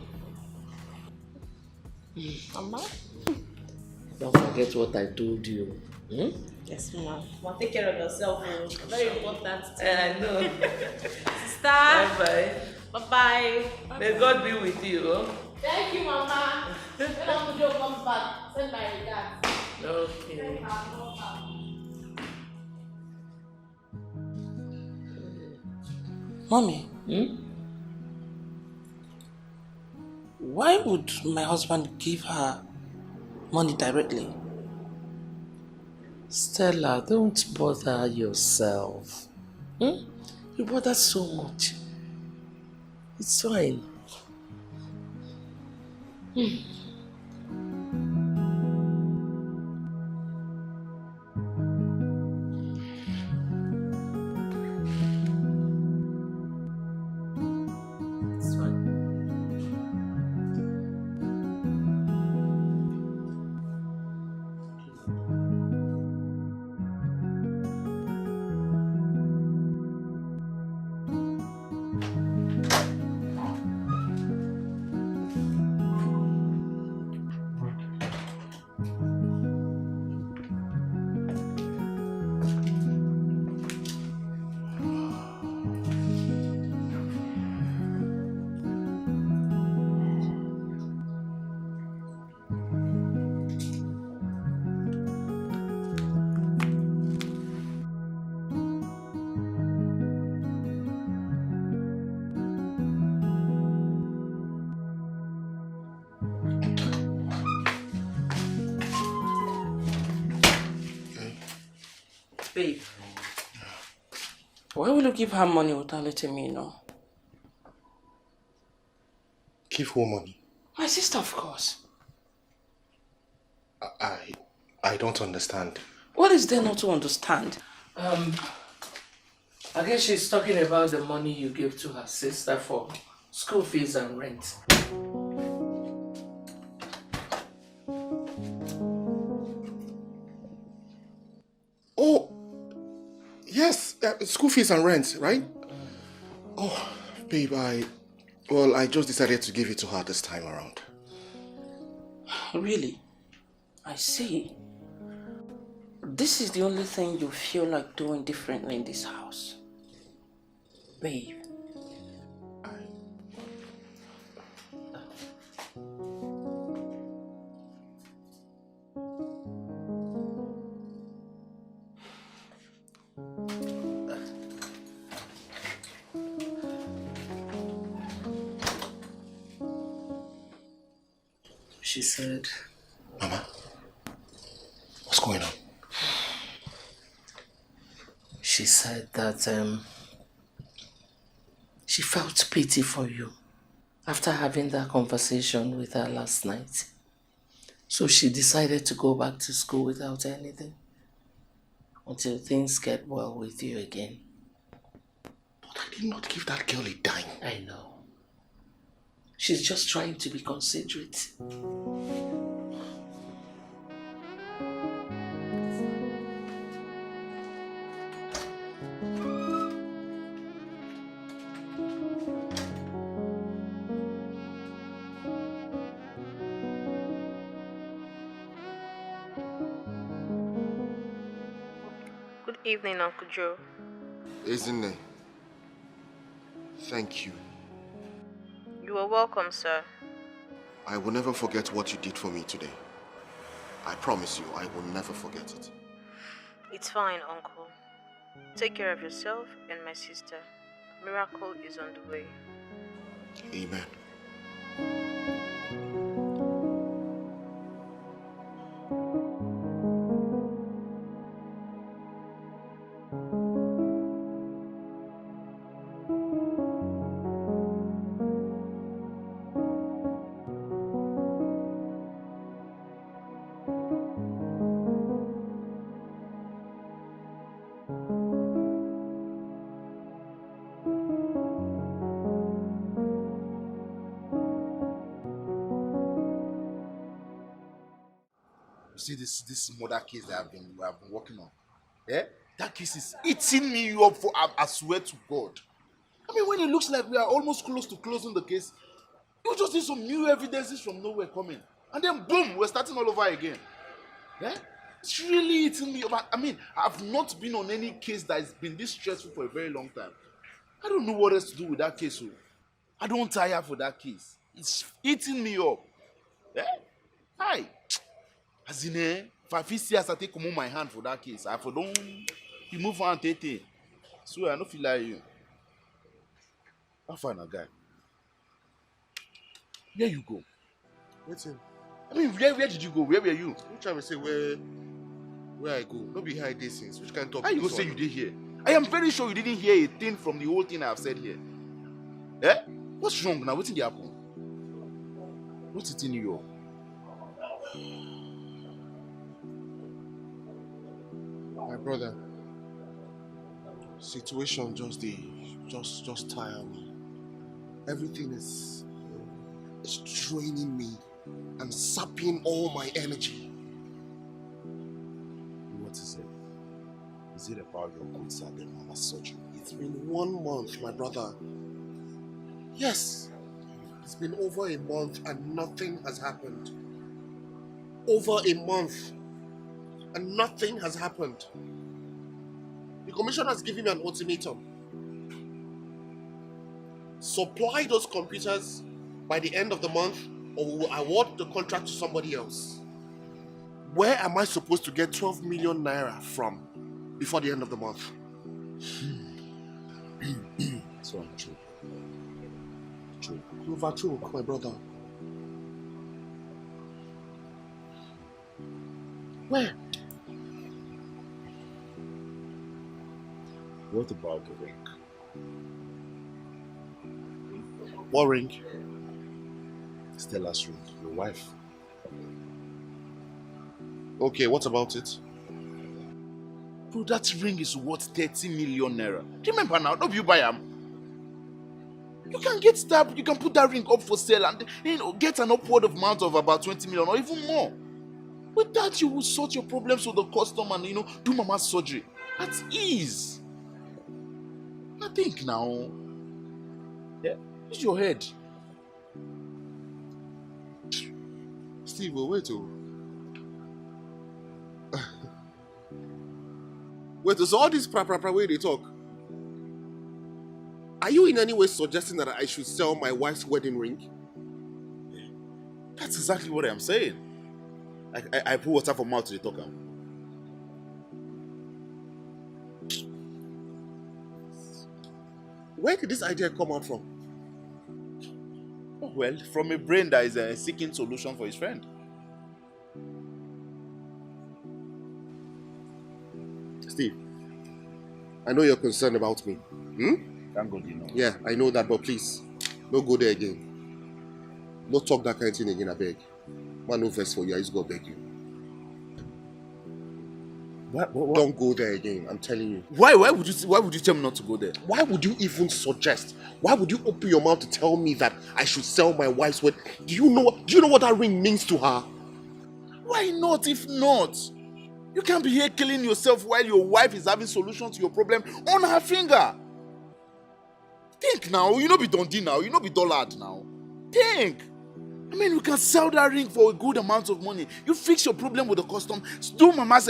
Speaker 5: Mama?
Speaker 8: Don't forget what I told you. Hmm?
Speaker 5: Yes, Mama. Mama, take care of yourself. Very important.
Speaker 8: I know.
Speaker 5: Sister.
Speaker 8: Bye-bye.
Speaker 5: Bye-bye.
Speaker 8: May God be with you. Huh?
Speaker 5: Thank you, Mama. When Uncle Joe comes back, send my regards.
Speaker 8: Okay.
Speaker 1: Mommy,
Speaker 8: Hmm?
Speaker 1: why would my husband give her money directly?
Speaker 8: Stella, don't bother yourself. Hmm? You bother so much. It's fine. It's fine.
Speaker 1: Babe, why will you give her money without letting me know?
Speaker 2: Give who money?
Speaker 1: My sister, of course.
Speaker 2: I don't understand.
Speaker 1: What is there not to understand?
Speaker 8: I guess she's talking about the money you gave to her sister for school fees and rent.
Speaker 2: Oh, yes, school fees and rent, right? Oh, babe, I just decided to give it to her this time around.
Speaker 1: Really? I see. This is the only thing you feel like doing differently in this house. Babe.
Speaker 8: She said...
Speaker 2: Mama, what's going on?
Speaker 8: She said that she felt pity for you after having that conversation with her last night. So she decided to go back to school without anything until things get well with you again.
Speaker 2: But I did not give that girl a dime.
Speaker 8: I know. She's just trying to be considerate.
Speaker 5: Good evening, Uncle Joe.
Speaker 2: Isn't it? Thank you.
Speaker 5: You are welcome, sir.
Speaker 2: I will never forget what you did for me today. I promise you, I will never forget it.
Speaker 5: It's fine, Uncle. Take care of yourself and my sister. Miracle is on the way.
Speaker 2: Amen.
Speaker 6: You see this murder case that I've been working on. Yeah? That case is eating me up for I swear to God. I mean, when it looks like we are almost close to closing the case, you just need some new evidences from nowhere coming. And then boom, we're starting all over again. Yeah? It's really eating me up. I mean, I've not been on any case that has been this stressful for a very long time. I don't know what else to do with that case. So I don't tire for that case. It's eating me up. Yeah? Hi. As in, if I feel serious, I take come on my hand for that case. I for don't remove one tete. So I don't feel like you. I find a guy. Where you go?
Speaker 2: Wait in.
Speaker 6: I mean, where did you go? Where were you?
Speaker 2: You trying to say where I go? No be high day since. Which kind of talk?
Speaker 6: How you go say you did hear? I am very sure you didn't hear a thing from the whole thing I have said here. Eh? What's wrong now? What's in the happen? What's it in New York?
Speaker 2: My brother, situation just tire me. Everything is draining me and sapping all my energy.
Speaker 6: What is it? Is it about your good side and mama's surgery?
Speaker 2: It's been 1 month, my brother. Yes, it's been over a month and nothing has happened. Over a month and nothing has happened. The commissioner has given me an ultimatum. Supply those computers by the end of the month or we will award the contract to somebody else. Where am I supposed to get 12 million naira from before the end of the month?
Speaker 6: So I'm true. True.
Speaker 2: Overtrue, my brother. Where?
Speaker 6: What about the ring?
Speaker 2: What ring?
Speaker 6: Stella's ring, your wife.
Speaker 2: Okay, what about it?
Speaker 6: Bro, that ring is worth 30 million naira. Do you remember now? Don't you buy them? You can get stabbed, you can put that ring up for sale and get an upward amount of about 20 million or even more. With that, you will sort your problems with the customer and do mama's surgery at ease. I think now. Yeah, use your head.
Speaker 2: Steve, wait. Wait, so all this way they talk. Are you in any way suggesting that I should sell my wife's wedding ring?
Speaker 6: That's exactly what I'm saying. I put water for mouth to the talk.
Speaker 2: Where did this idea come out from?
Speaker 6: Oh, Well, from a brain that is seeking solution for his friend.
Speaker 2: Steve, I know you're concerned about me.
Speaker 6: Thank God you know.
Speaker 2: Yeah, I know that, but please, don't go there again. Don't talk that kind of thing again, I beg. Man, no verse for you, I just go beg you.
Speaker 6: What?
Speaker 2: Don't go there again, I'm telling you.
Speaker 6: Why would you tell me not to go there?
Speaker 2: Why would you even suggest? Why would you open your mouth to tell me that I should sell my wife's wedding? Do you know what that ring means to her?
Speaker 6: Why not if not? You can't be here killing yourself while your wife is having solution to your problem on her finger. Think now, you know be Dundee now, you know be Dollard now. Think. I mean, you can sell that ring for a good amount of money. You fix your problem with the custom, do mama's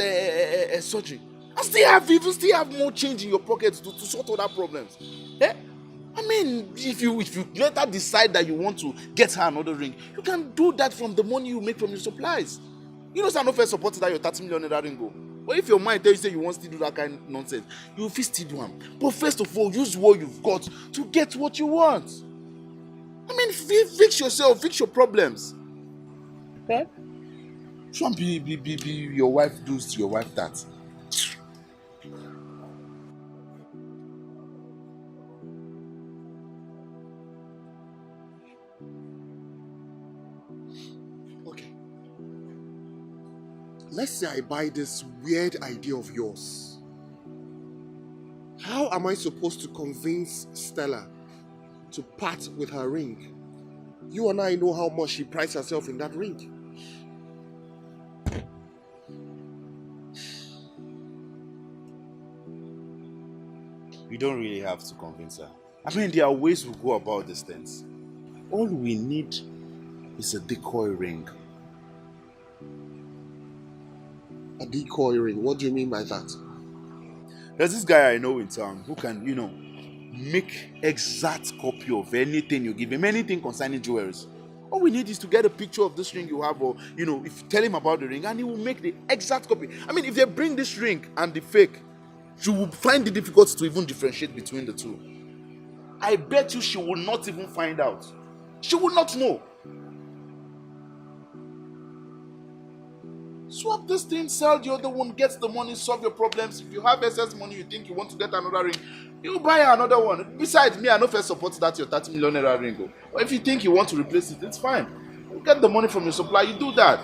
Speaker 6: surgery, and still have more change in your pockets to sort other problems. Eh? I mean, if you later decide that you want to get her another ring, you can do that from the money you make from your supplies. You know, some of us supported that your 30 million naira ring go. But if your mind tells you say you want to do that kind of nonsense, you will still do them. But first of all, use what you've got to get what you want. I mean, fix yourself, fix your problems. Eh? Shouldn't be your wife does to your wife that.
Speaker 2: Okay. Let's say I buy this weird idea of yours. How am I supposed to convince Stella to part with her ring? You and I know how much she prides herself in that ring.
Speaker 6: We don't really have to convince her. I mean, there are ways we go about these things. All we need is a decoy ring.
Speaker 2: A decoy ring? What do you mean by that?
Speaker 6: There's this guy I know in town who can, make exact copy of anything you give him, anything concerning jewelries. All we need is to get a picture of this ring you have, or, if you tell him about the ring, and he will make the exact copy. I mean, if they bring this ring and the fake, she will find it difficult to even differentiate between the two. I bet you she will not even find out. She will not know. Swap this thing, sell the other one, get the money, solve your problems. If you have excess money, you think you want to get another ring, you buy another one. Besides, me, I no first support that your 30 million naira ring. But if you think you want to replace it, it's fine. You get the money from your supplier, you do that.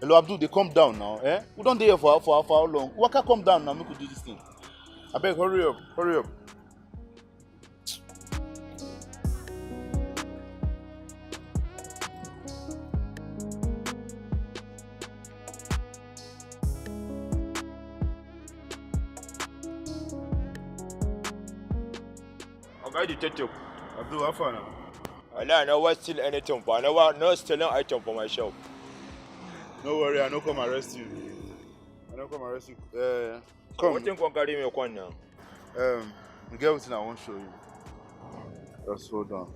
Speaker 6: Hello, Abdul, they come down now, eh? We don't there for how long? Waka, come down now, we could do this thing. I beg, hurry up.
Speaker 3: Okay, detective.
Speaker 6: Abdul, how far now?
Speaker 3: I never steal anything, but I never no stealing item for myself.
Speaker 6: No worry, I no come arrest you. Come.
Speaker 3: What thing can carry me on now?
Speaker 6: The girl thing I want to show you. Just hold on.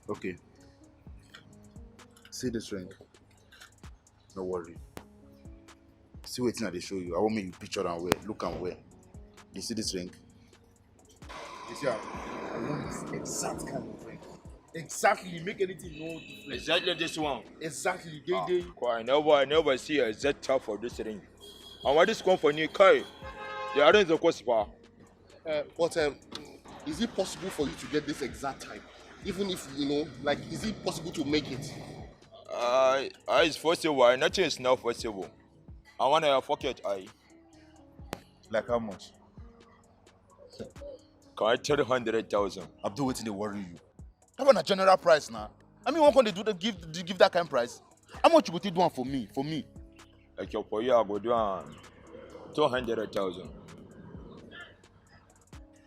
Speaker 6: Okay. See this ring? No worry. See what thing I show you. I want me you picture and wear. Look and wear. You see this ring? You see how I want this exact kind of ring. Exactly, make anything no different.
Speaker 3: Exactly this one.
Speaker 6: Exactly,
Speaker 3: I never see a Z top for this ring. And what this company, Kai, they aren't the cost bar.
Speaker 2: Is it possible for you to get this exact time? Even if, like, is it possible to make it?
Speaker 10: It's possible. Nothing is not possible. I want to forget.
Speaker 6: Like how much?
Speaker 10: Can I tell you 100,000?
Speaker 6: Abdul, waiting to worry you. Have a general price now. I mean, one can they do that, give that kind of price? How much you go take do one for me? For me?
Speaker 10: Like your for you, I go do 200,000.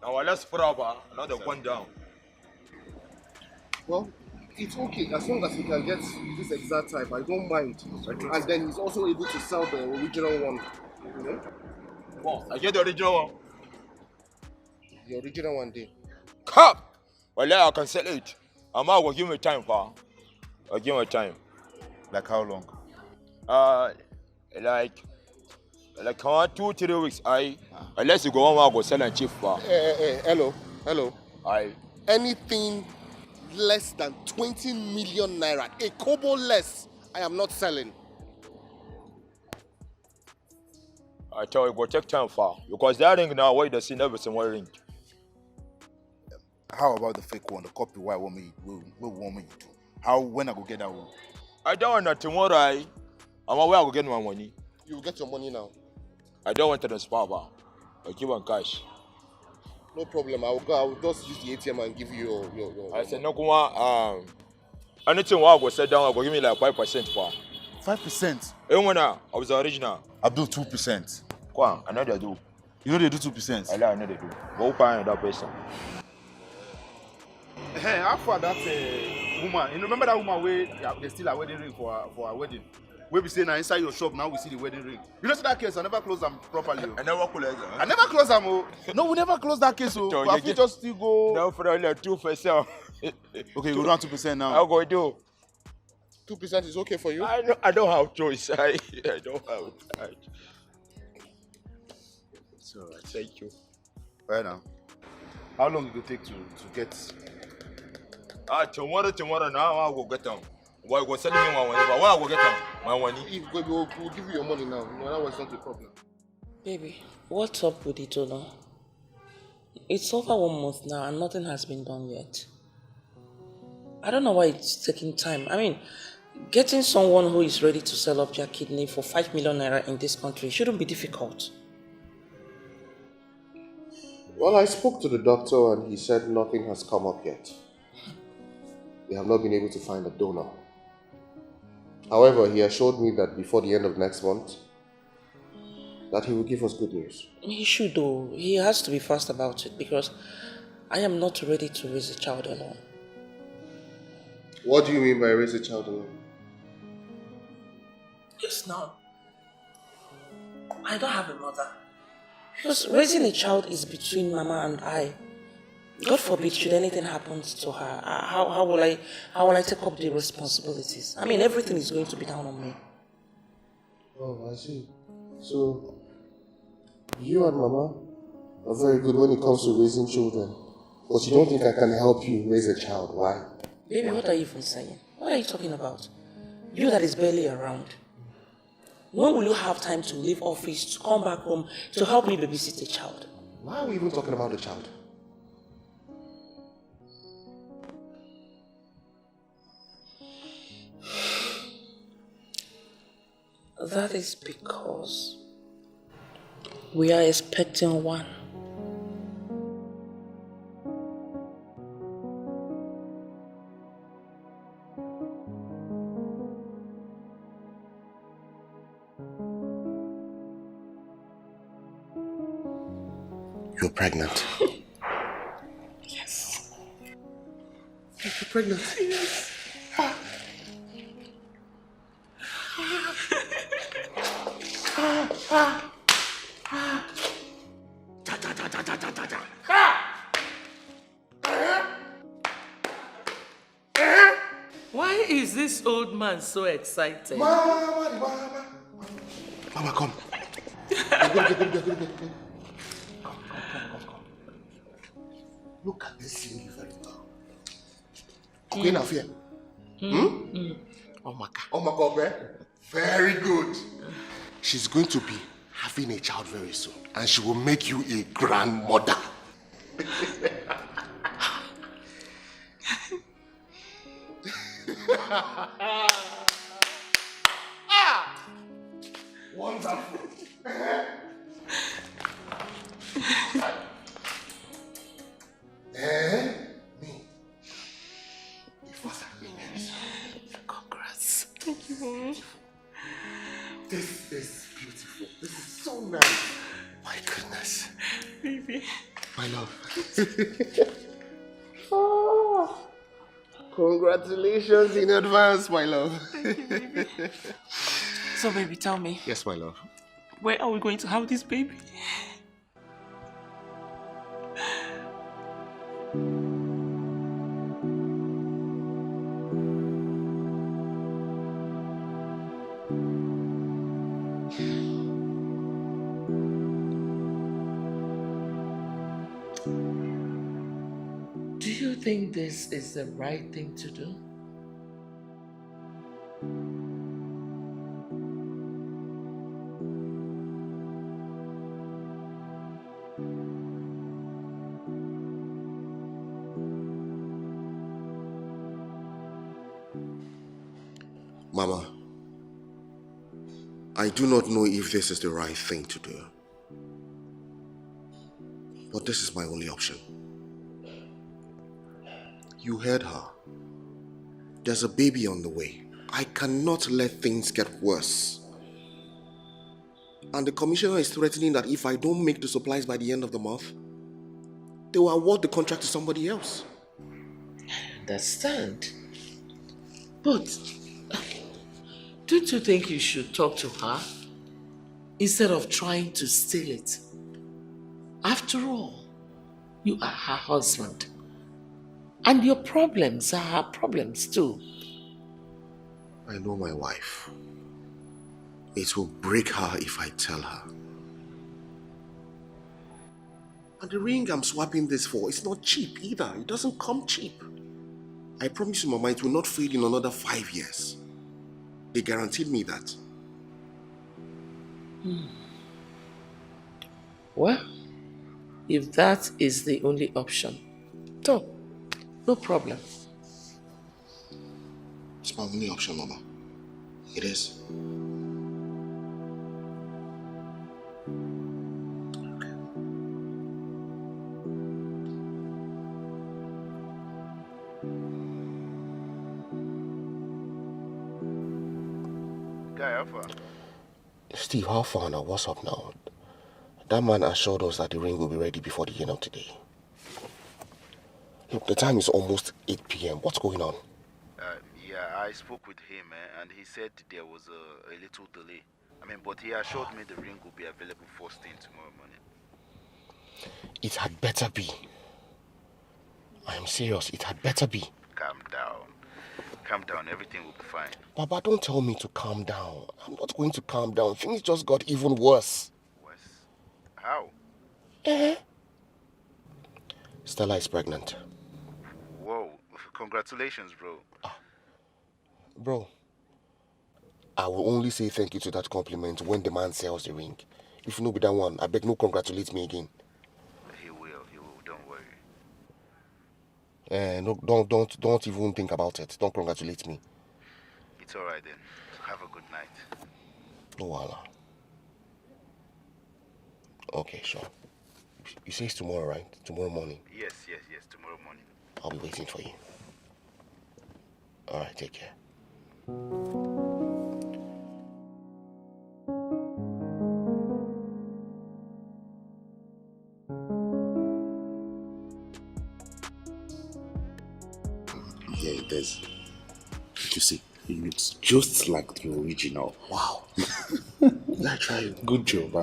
Speaker 10: Now let's put up another one down.
Speaker 2: Well, it's okay as long as we can get this exact type. I don't mind. And then he's also able to sell the original one. You know?
Speaker 10: Well, I get the original one.
Speaker 2: The original one, day.
Speaker 10: Come! Well, I can sell it. I'm going to give me time, pa. I'll give me time.
Speaker 6: Like how long?
Speaker 10: Like 2-3 weeks. Unless you go on, I'll go sell and cheap, pa.
Speaker 2: Hello.
Speaker 10: Aye.
Speaker 2: Anything less than 20 million naira, a kobo less, I am not selling.
Speaker 10: I tell you, go take time, pa. Because that ring now, why the scene everything will ring.
Speaker 6: How about the fake one, the copy? Why want me to do? How when I go get that one?
Speaker 10: I don't want that tomorrow. I'm aware I go get my money.
Speaker 2: You will get your money now.
Speaker 10: I don't want to transfer, pa. I'll give on cash.
Speaker 2: No problem. I will just use the ATM and give you your
Speaker 10: I said no kuma anything I go set down, I go give me like 5%, pa.
Speaker 6: 5%.
Speaker 10: Even when I was the original.
Speaker 6: Abdul 2%.
Speaker 10: Kwa, I know they do.
Speaker 6: You know they do 2%.
Speaker 10: I know they do. But who paying that person?
Speaker 6: Hey, how far that woman? You remember that woman where they steal a wedding ring for a wedding? We be saying now inside your shop now we see the wedding ring. You know that case? I never close them properly.
Speaker 10: I never close them.
Speaker 6: I never close them. No, we never close that case. So I feel just still go.
Speaker 10: No, for only 2%.
Speaker 6: Okay, go down 2% now.
Speaker 10: I'll go do.
Speaker 2: 2% is okay for you?
Speaker 10: I don't have choice. I don't have choice.
Speaker 6: It's alright.
Speaker 10: Thank you.
Speaker 6: Right now. How long it will take to get?
Speaker 10: Tomorrow now I'll go get them. Why go send me my money? But when I go get them, my money.
Speaker 2: We'll give you your money now. No, that was not a problem.
Speaker 1: Baby, what's up with it, now? It's over 1 month now and nothing has been done yet. I don't know why it's taking time. I mean, getting someone who is ready to sell up their kidney for 5 million naira in this country shouldn't be difficult.
Speaker 2: Well, I spoke to the doctor and he said nothing has come up yet. They have not been able to find a donor. However, he assured me that before the end of next month, that he will give us good news.
Speaker 1: He should though. He has to be fast about it because I am not ready to raise a child alone.
Speaker 2: What do you mean by raise a child alone?
Speaker 1: Yes, now. I don't have a mother. Because raising a child is between Mama and I. God forbid, should anything happen to her, how will I take up the responsibilities? I mean, everything is going to be down on me.
Speaker 2: Oh, I see. So, you and Mama are very good when it comes to raising children. But you don't think I can help you raise a child, why?
Speaker 1: Baby, what are you even saying? What are you talking about? You that is barely around. When will you have time to leave office, to come back home, to help me babysit a child?
Speaker 2: Why are we even talking about the child?
Speaker 1: That is because we are expecting one.
Speaker 2: You're pregnant.
Speaker 1: Yes.
Speaker 2: You're pregnant?
Speaker 1: Yes.
Speaker 8: Why is this old man so excited?
Speaker 2: Mama, come. Go. Look at this scene very well. Queen of here. Oh my God, very good. She's going to be having a child very soon, and she will make you a grandmother. Wonderful. Me. If was happiness.
Speaker 8: Congrats.
Speaker 5: Thank you, Mommy.
Speaker 2: This is beautiful. This is so nice. My goodness.
Speaker 5: Baby.
Speaker 2: My love. Oh, congratulations in advance, my love.
Speaker 5: Thank you, baby. So, baby, tell me.
Speaker 2: Yes, my love.
Speaker 5: Where are we going to have this baby?
Speaker 8: Do you think this is the right thing to do?
Speaker 2: Mama, I do not know if this is the right thing to do. But this is my only option. You heard her. There's a baby on the way. I cannot let things get worse. And the commissioner is threatening that if I don't make the supplies by the end of the month, they will award the contract to somebody else.
Speaker 8: I understand. But don't you think you should talk to her instead of trying to steal it? After all, you are her husband. And your problems are her problems too.
Speaker 2: I know my wife. It will break her if I tell her. And the ring I'm swapping this for is not cheap either. It doesn't come cheap. I promise you, Mama, it will not fade in another 5 years. They guaranteed me that.
Speaker 8: Well, if that is the only option, no problem.
Speaker 2: It's my only option, Mama. It is.
Speaker 6: Guy, how far?
Speaker 2: Steve, how far now? What's up now? That man assured us that the ring will be ready before the end of today. Look, the time is almost 8 p.m. What's going on?
Speaker 6: Yeah, I spoke with him and he said there was a little delay. But he assured me the ring will be available first thing tomorrow morning.
Speaker 2: It had better be. I am serious. It had better be.
Speaker 6: Calm down. Calm down. Everything will be fine.
Speaker 2: Baba, don't tell me to calm down. I'm not going to calm down. Things just got even worse.
Speaker 6: Worse? How?
Speaker 2: Stella is pregnant.
Speaker 6: Whoa. Congratulations, bro.
Speaker 2: Bro, I will only say thank you to that compliment when the man sells the ring. If you know be that one, I beg no congratulate me again.
Speaker 6: He will. Don't worry.
Speaker 2: No, don't even think about it. Don't congratulate me.
Speaker 6: It's alright then. Have a good night.
Speaker 2: No wala. Okay, sure. You say it's tomorrow, right? Tomorrow morning.
Speaker 6: Yes. Tomorrow morning.
Speaker 2: I'll be waiting for you. Alright, take care.
Speaker 6: Yeah, it is. You see, it looks just like the original.
Speaker 2: Wow. I try.
Speaker 6: Good job,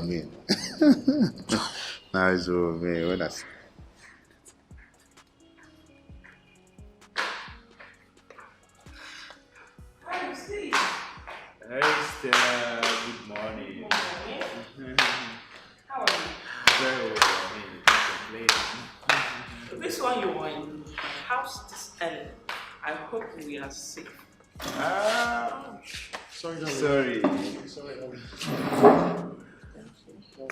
Speaker 6: Nice, man. When I...
Speaker 3: Hey, Stella. Good morning.
Speaker 5: How are you?
Speaker 3: Very well.
Speaker 5: This one you were in my house this early. I hope we are safe.
Speaker 3: Sorry.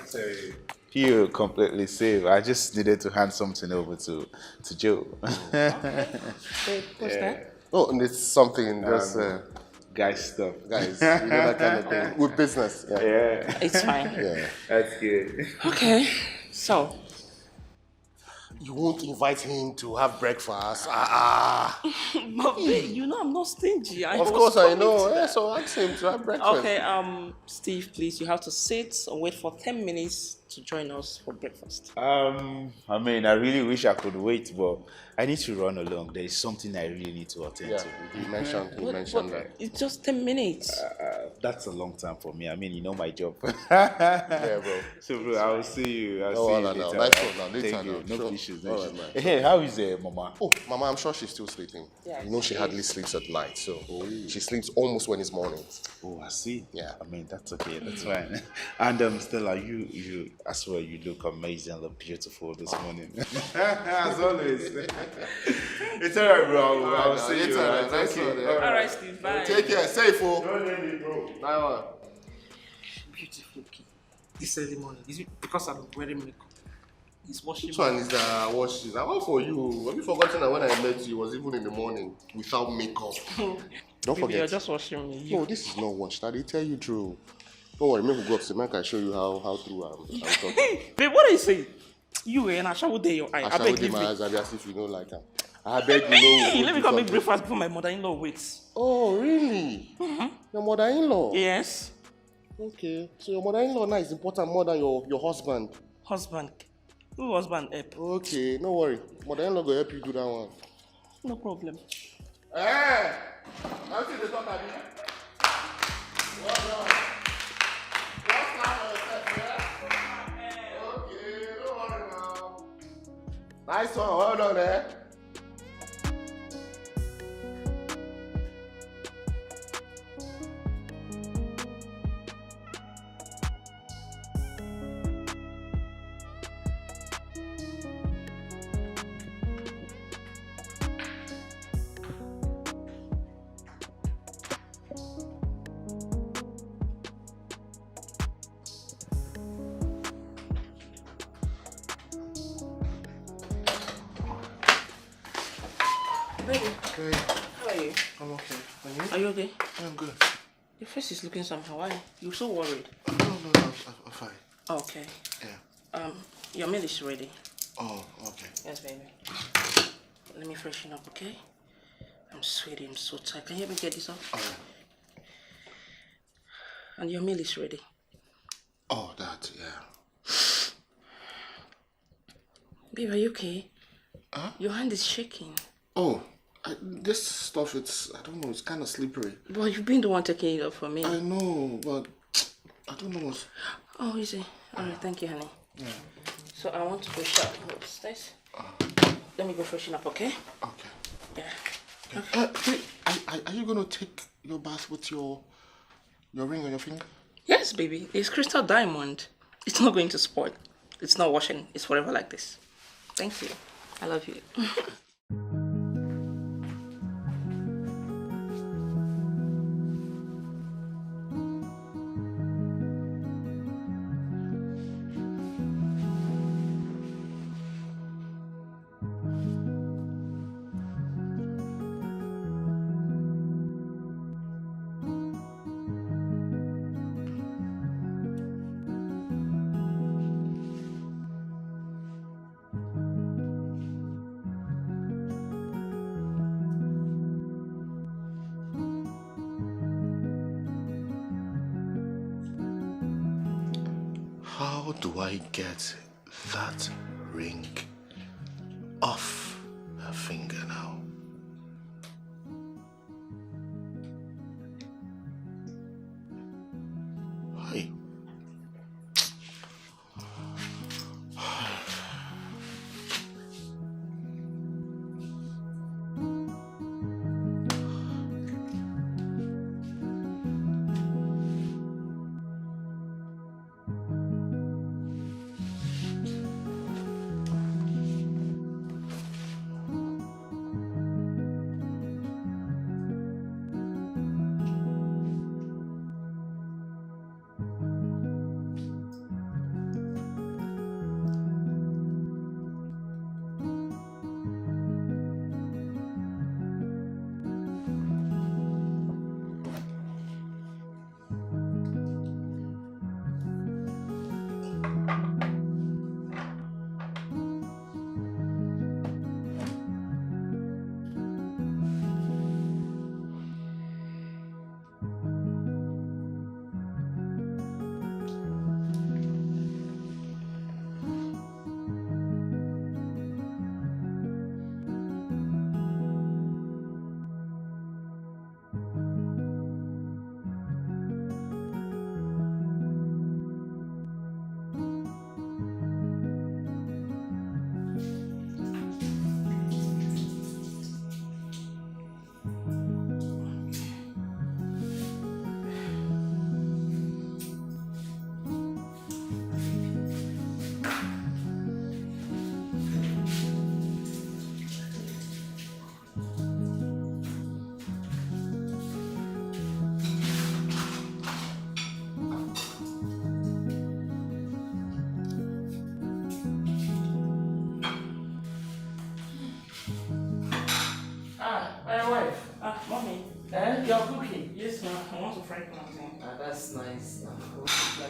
Speaker 3: Sorry.
Speaker 6: You're completely safe. I just needed to hand something over to Joe.
Speaker 1: Babe, what's that?
Speaker 2: Oh, and it's something just
Speaker 6: Guys stuff.
Speaker 2: guys, you know that kind of thing. With business. Yeah.
Speaker 6: Yeah.
Speaker 1: It's fine.
Speaker 2: Yeah.
Speaker 6: That's good.
Speaker 1: Okay. So,
Speaker 2: You won't invite him to have breakfast.
Speaker 1: but babe, you know I'm not stingy.
Speaker 2: Of course I know. Yeah, so ask him to have breakfast.
Speaker 1: Okay, Steve, please, you have to sit and wait for 10 minutes to join us for breakfast.
Speaker 6: I mean, I really wish I could wait, but I need to run along. There is something I really need to attend
Speaker 2: Yeah,
Speaker 6: to.
Speaker 2: he mentioned that.
Speaker 1: It's just 10 minutes.
Speaker 6: That's a long time for me. I mean, you know my job.
Speaker 2: Yeah, bro.
Speaker 6: So, bro, I will see you. I'll
Speaker 2: Oh,
Speaker 6: see you
Speaker 2: no,
Speaker 6: later.
Speaker 2: nice one now, later
Speaker 6: Thank you.
Speaker 2: now,
Speaker 6: No
Speaker 2: sure.
Speaker 6: issues.
Speaker 2: All right, man.
Speaker 6: Hey, how is Mama?
Speaker 2: Oh, Mama, I'm sure she's still sleeping.
Speaker 1: Yeah,
Speaker 2: you know she hardly sleeps at night, so she sleeps almost when it's morning.
Speaker 6: Oh, I see.
Speaker 2: Yeah.
Speaker 6: I mean, that's okay. That's fine. And Stella, you as well. You look amazing, look beautiful this morning. As always. It's alright, bro. I'll see you.
Speaker 2: Alright,
Speaker 6: Thank you.
Speaker 1: All right, Steve, bye.
Speaker 2: Take care, safe, oh.
Speaker 6: Don't let me, bro.
Speaker 2: Bye, man.
Speaker 1: Beautiful kid. This early morning. Is it because I'm wearing makeup? He's washing
Speaker 2: Which one is the wash? I want for you. Have you forgotten that when I met you, it was even in the morning without makeup? Don't
Speaker 1: Baby,
Speaker 2: forget.
Speaker 1: you're just washing me.
Speaker 2: No, this is not washed. I did tell you true. Don't worry, maybe we go upstairs. I can show you how through I'm talking.
Speaker 1: Babe, what are you saying? You and I shall day your eye. I
Speaker 2: shall
Speaker 1: beg
Speaker 2: with
Speaker 1: you.
Speaker 2: my eyes as if you know like that. I beg you know.
Speaker 1: Hey, let me come make breakfast before my mother-in-law waits.
Speaker 2: Oh, really? Your mother-in-law?
Speaker 1: Yes.
Speaker 2: Okay. So your mother-in-law now is important more than your husband.
Speaker 1: Husband. Who husband help?
Speaker 2: Okay, no worry. Mother-in-law will help you do that one.
Speaker 1: No problem.
Speaker 2: Hey! How did they talk about it? Well done. Just clap for yourself, yeah? Okay, don't worry now. Nice one, well done, eh?
Speaker 1: Baby,
Speaker 2: Okay,
Speaker 1: how are you?
Speaker 2: I'm okay. And you?
Speaker 1: Are you okay?
Speaker 2: I'm good.
Speaker 1: Your face is looking somehow. Why? You're so worried.
Speaker 2: No, I'm fine.
Speaker 1: Okay.
Speaker 2: Yeah.
Speaker 1: Your meal is ready.
Speaker 2: Oh, okay.
Speaker 1: Yes, baby. Let me freshen up, okay? I'm sweaty. I'm so tired. Can you help me get this off?
Speaker 2: Alright.
Speaker 1: And your meal is ready.
Speaker 2: Oh, that, yeah.
Speaker 1: Babe, are you okay?
Speaker 2: Huh?
Speaker 1: Your hand is shaking.
Speaker 2: Oh, this stuff, I don't know, it's kind of slippery.
Speaker 1: Well, you've been the one taking it off for me.
Speaker 2: I know, but I don't know what's...
Speaker 1: Oh, easy. Alright, thank you, honey.
Speaker 2: Yeah.
Speaker 1: So I want to go shop upstairs. Let me go freshen up, okay?
Speaker 2: Okay.
Speaker 1: Yeah.
Speaker 2: Okay. Are you going to take your bath with your ring on your finger?
Speaker 1: Yes, baby. It's crystal diamond. It's not going to spoil. It's not washing. It's forever like this. Thank you. I love you.
Speaker 2: How do I get that ring off her finger now? Hey.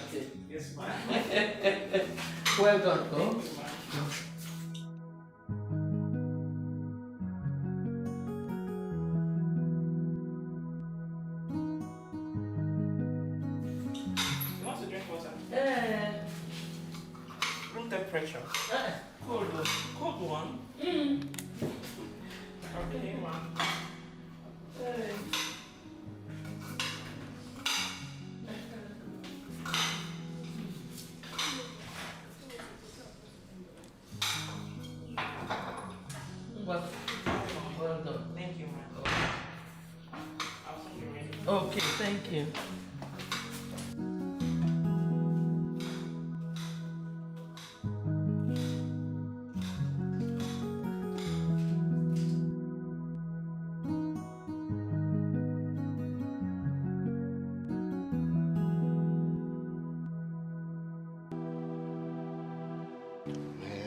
Speaker 8: Okay.
Speaker 1: Yes, ma'am.
Speaker 8: Well done, go.
Speaker 1: You want to drink water?
Speaker 8: Eh.
Speaker 1: Room temperature. Cold, cold one. Okay, ma'am.
Speaker 8: Well done.
Speaker 1: Thank you, ma'am. I'll send you ready.
Speaker 8: Okay, thank you.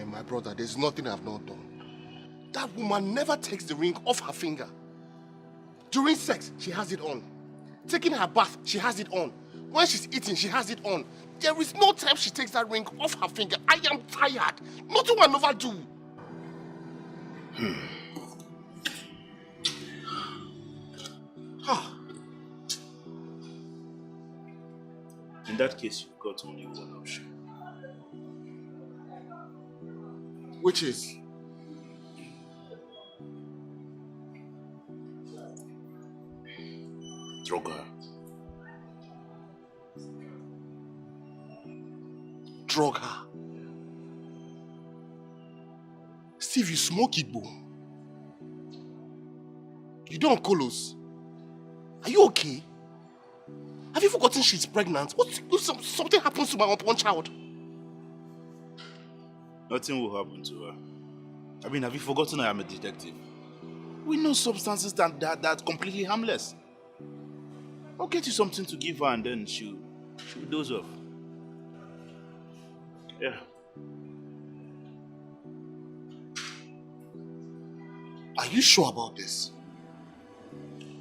Speaker 2: My brother, there's nothing I've not done. That woman never takes the ring off her finger. During sex, she has it on. Taking her bath, she has it on. When she's eating, she has it on. There is no time she takes that ring off her finger. I am tired. Nothing will never do.
Speaker 6: In that case, you've got only one option.
Speaker 2: Which is?
Speaker 6: Drug her.
Speaker 2: Drug her. Steve, you smoke it, bro. You don't colos. Are you okay? Have you forgotten she's pregnant? What if something happens to my unborn child?
Speaker 6: Nothing will happen to her. I mean, have you forgotten I am a detective? We know substances that's completely harmless. I'll get you something to give her and then she'll doze off. Yeah.
Speaker 2: Are you sure about this?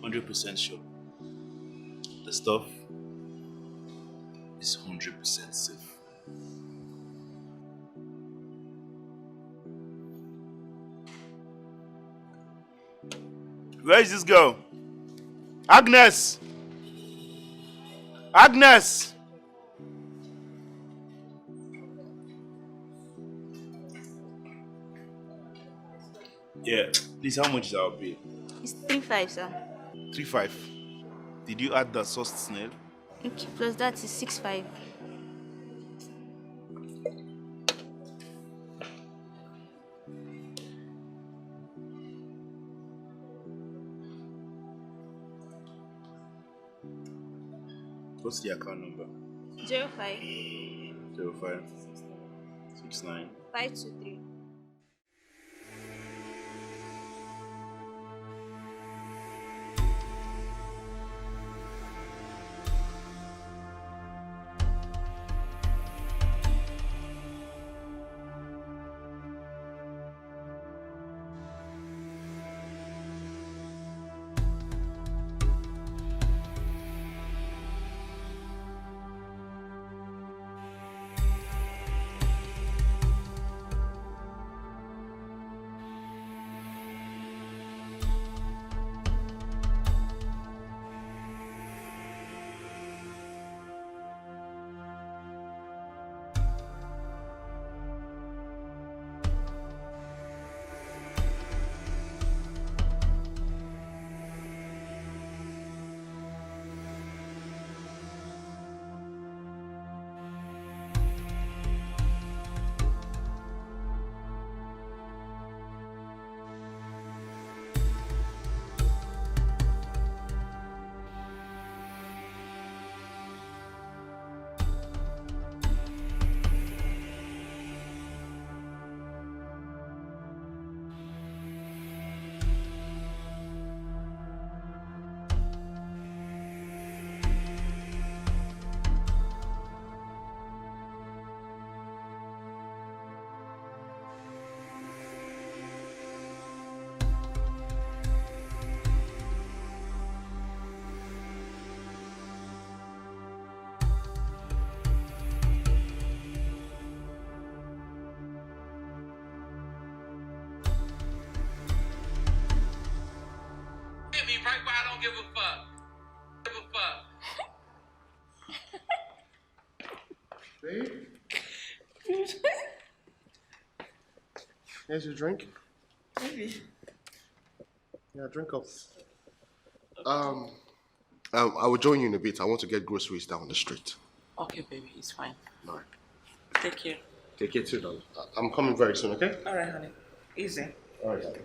Speaker 6: 100% sure. The stuff is 100% safe. Where is this girl? Agnes! Agnes! Yeah, please, how much is our bill?
Speaker 11: It's 3.5, sir.
Speaker 6: 3.5. Did you add the sauced snail?
Speaker 11: Okay, plus that is 6.5.
Speaker 6: What's the account number?
Speaker 11: 05
Speaker 6: 05 69
Speaker 11: 523.
Speaker 2: Here's your drink.
Speaker 1: Maybe.
Speaker 2: Yeah, drink up. I will join you in a bit. I want to get groceries down the street.
Speaker 1: Okay, baby, it's fine.
Speaker 2: All right.
Speaker 1: Take care.
Speaker 2: Take care too, darling. I'm coming very soon, okay?
Speaker 1: All right, honey. Easy.
Speaker 2: All right, darling.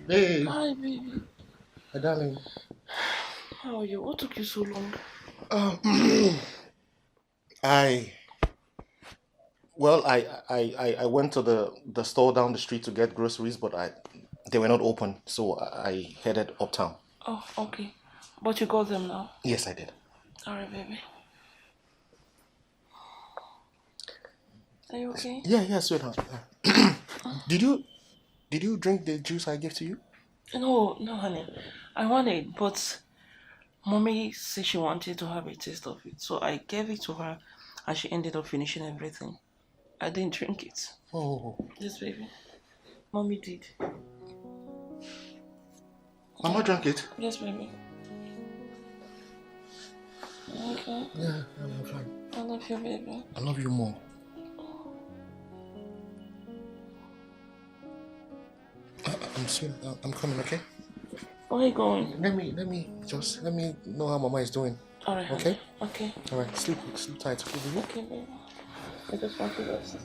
Speaker 2: Hey.
Speaker 1: Hi, baby.
Speaker 2: Hi, darling.
Speaker 1: How are you? What took you so long?
Speaker 2: I I went to the store down the street to get groceries, but they were not open, so I headed uptown.
Speaker 1: Oh, okay. But you got them now?
Speaker 2: Yes, I did.
Speaker 1: All right, baby. Are you okay?
Speaker 2: Yeah, sweetheart. Did you drink the juice I gave to you?
Speaker 1: No, honey. I want it, but mommy said she wanted to have a taste of it, so I gave it to her, and she ended up finishing everything. I didn't drink it.
Speaker 2: Oh.
Speaker 1: Yes, baby. Mommy did.
Speaker 2: Mama drank it?
Speaker 1: Yes, baby. Okay.
Speaker 2: Yeah, I'm fine.
Speaker 1: I love you, baby.
Speaker 2: I love you more. I'm soon. I'm coming, okay?
Speaker 1: Where are you going?
Speaker 2: Let me know how Mama is doing.
Speaker 1: All right.
Speaker 2: Okay?
Speaker 1: Okay.
Speaker 2: All right. Sleep tight. Okay, baby?
Speaker 1: Okay, baby. I just want to rest.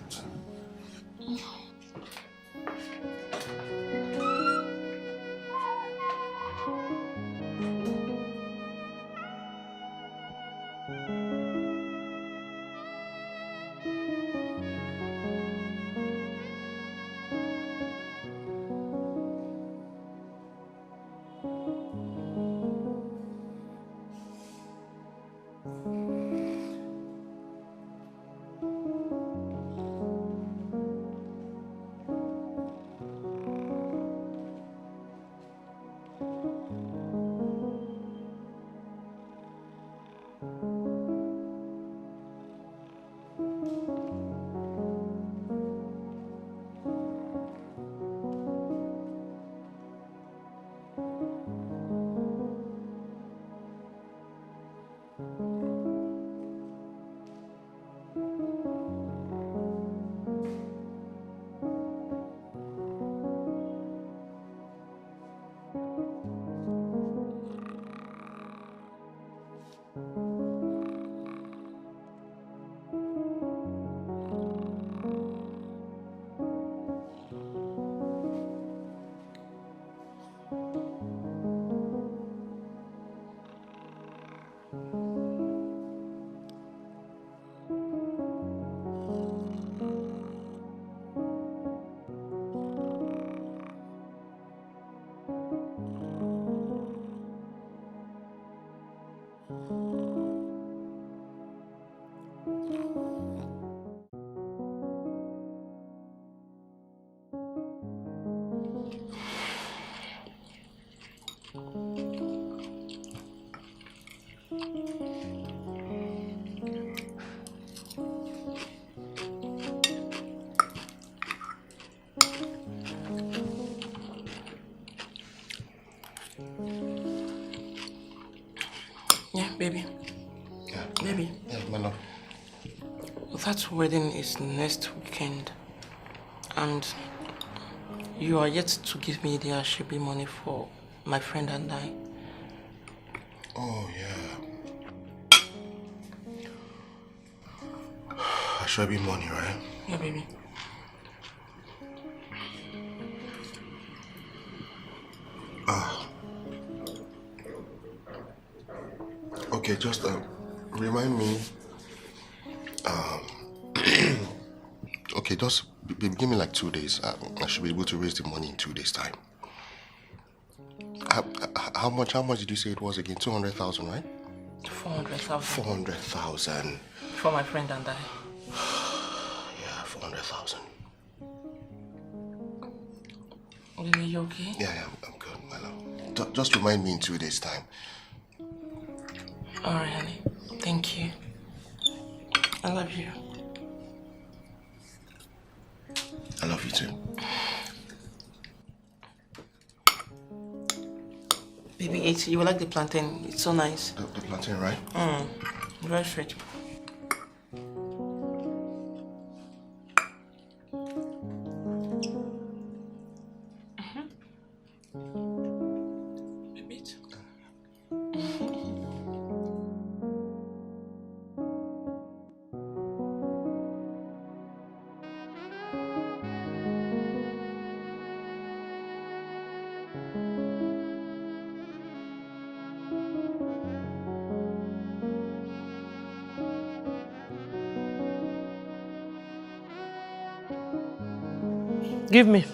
Speaker 1: Yeah, baby.
Speaker 2: Yeah.
Speaker 1: Baby.
Speaker 2: Yeah, my love.
Speaker 1: That wedding is next weekend. And you are yet to give me the Ashebi money for my friend and I.
Speaker 2: Oh, yeah. Ashebi money, right?
Speaker 1: Yeah, baby.
Speaker 2: Okay, just remind me. Okay, just give me like 2 days. I should be able to raise the money in 2 days' time. How much did you say it was again? 200,000, right?
Speaker 1: 400,000.
Speaker 2: 400,000.
Speaker 1: For my friend and I.
Speaker 2: Yeah, 400,000.
Speaker 1: Baby, you okay?
Speaker 2: Yeah, I'm good, my love. Just remind me in 2 days' time.
Speaker 1: Alright, honey. Thank you. I love you.
Speaker 2: I love you too.
Speaker 1: Baby, you will like the plantain. It's so nice.
Speaker 2: The plantain, right?
Speaker 1: Very sweet. Baby.
Speaker 8: Give me.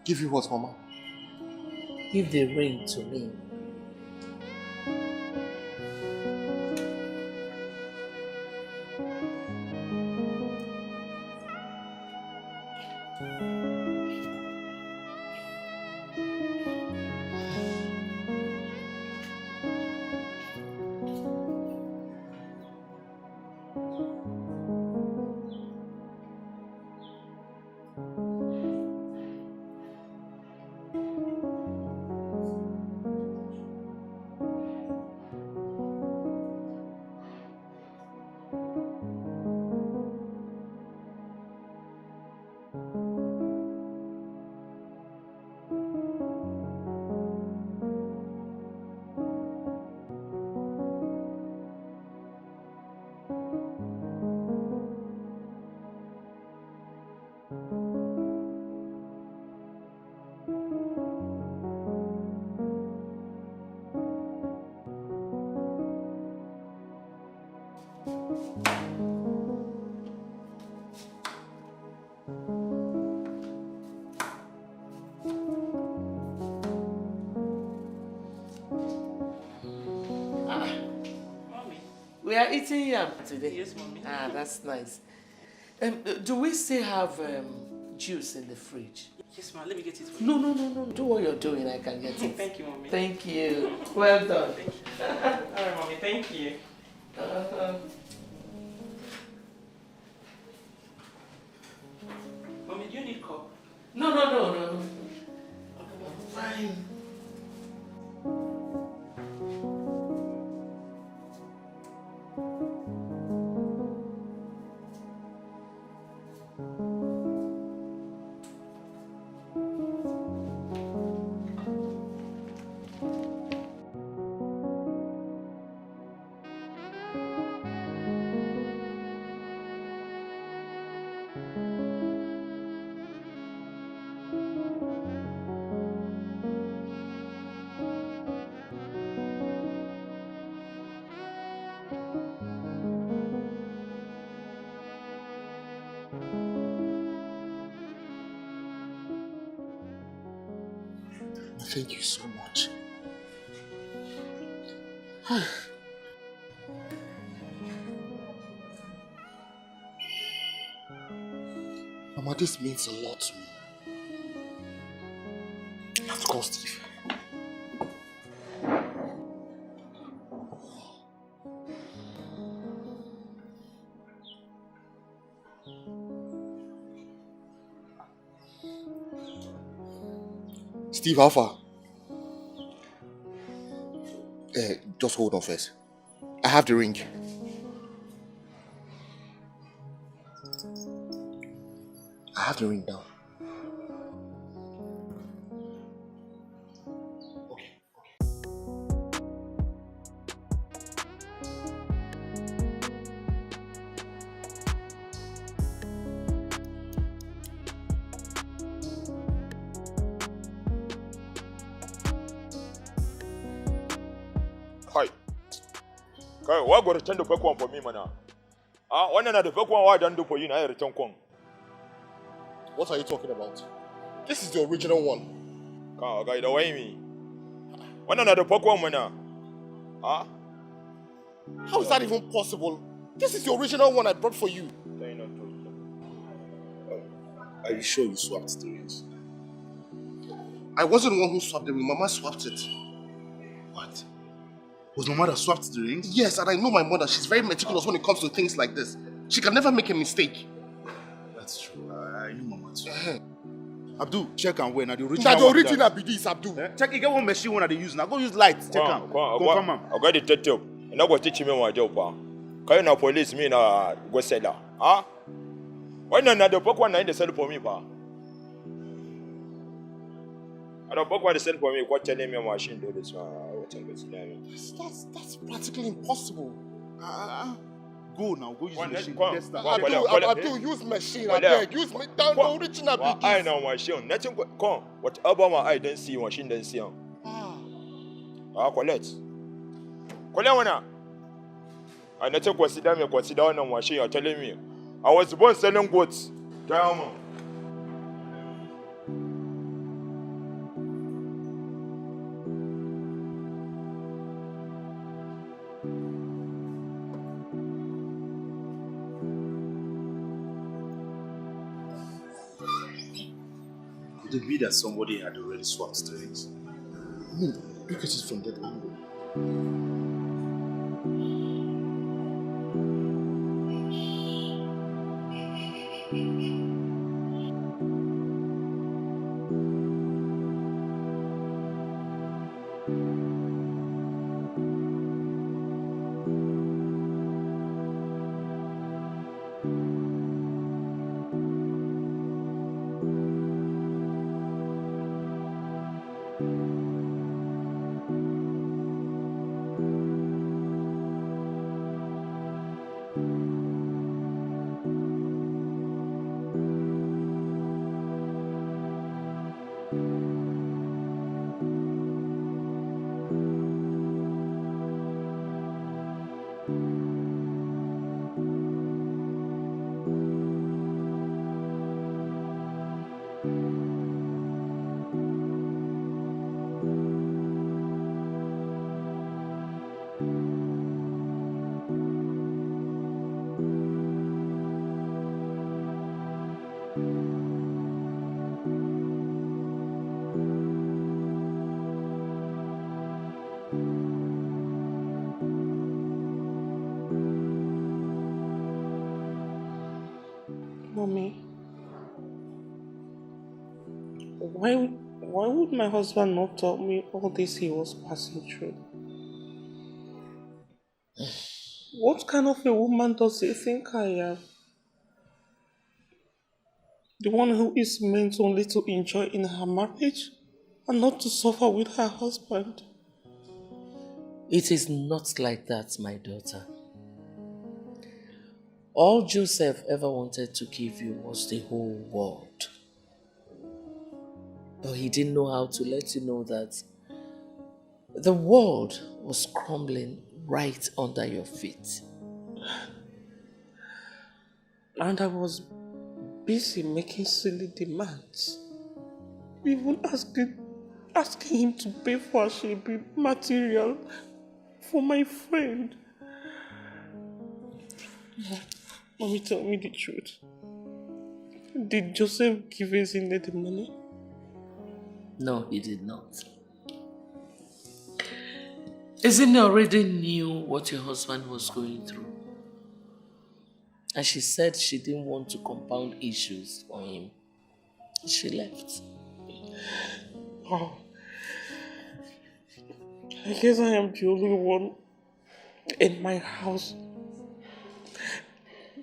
Speaker 2: Give you what, Mama?
Speaker 8: Give the ring to me. We are eating yam today.
Speaker 1: Yes, Mommy.
Speaker 8: Ah, that's nice. Do we still have juice in the fridge?
Speaker 1: Yes, ma. Let me get it for you.
Speaker 8: No. Do what you're doing. I can get it.
Speaker 1: Thank you, Mommy.
Speaker 8: Thank you. Well done.
Speaker 1: Thank you. Alright, Mommy. Thank you. Mommy, do you need cup?
Speaker 8: No. Fine.
Speaker 2: Thank you so much. Mama, this means a lot to me. I have to call Steve. Steve, how far? Just hold on first. I have the ring. I have the ring now.
Speaker 10: Kai, why go return the fake one for me, man? One another fake one, why don't do for you? I return one.
Speaker 2: What are you talking about? This is the original one.
Speaker 10: Come, guy, the way me. One another fake one, man.
Speaker 2: How is that even possible? This is the original one I brought for you.
Speaker 6: Are you sure you swapped the rings?
Speaker 2: I wasn't the one who swapped the ring. Mama swapped it.
Speaker 6: What? Was my mother swapped the rings?
Speaker 2: Yes, and I know my mother. She's very meticulous when it comes to things like this. She can never make a mistake.
Speaker 6: That's true. I know mama too. Abdul, check and wait. Now the original.
Speaker 2: Now the original be this, Abdul.
Speaker 6: Check. You get one machine one that they use. Now go use light. Check and confirm.
Speaker 10: I got the tattoo. And I go teach me my job. Can you police me na go sell that? Why not the fake one? They sell for me, pa. I don't know what they said for me. What telling me a machine do this one?
Speaker 2: That's practically impossible.
Speaker 6: Go now. Go use machine.
Speaker 2: Abdul, use machine. I beg. Use me down the original.
Speaker 10: I know machine. Nothing. Come. Whatever my eye don't see, machine don't see. Collect. Collect one. I nothing consider me. Consider one machine. You're telling me. I was born selling goods. Damn.
Speaker 6: Could it be that somebody had already swapped the rings?
Speaker 2: Look at it from that angle.
Speaker 1: Mommy, why would my husband not tell me all this he was passing through? What kind of a woman does he think I am? The one who is meant only to enjoy in her marriage and not to suffer with her husband.
Speaker 8: It is not like that, my daughter. All Joseph ever wanted to give you was the whole world. But he didn't know how to let you know that the world was crumbling right under your feet.
Speaker 1: And I was busy making silly demands. Even asking him to pay for Ashebi material for my friend. Mommy, tell me the truth. Did Joseph give Ezinne the money?
Speaker 8: No, he did not. Isn't he already knew what your husband was going through? And she said she didn't want to compound issues for him. She left.
Speaker 1: Oh. I guess I am the only one in my house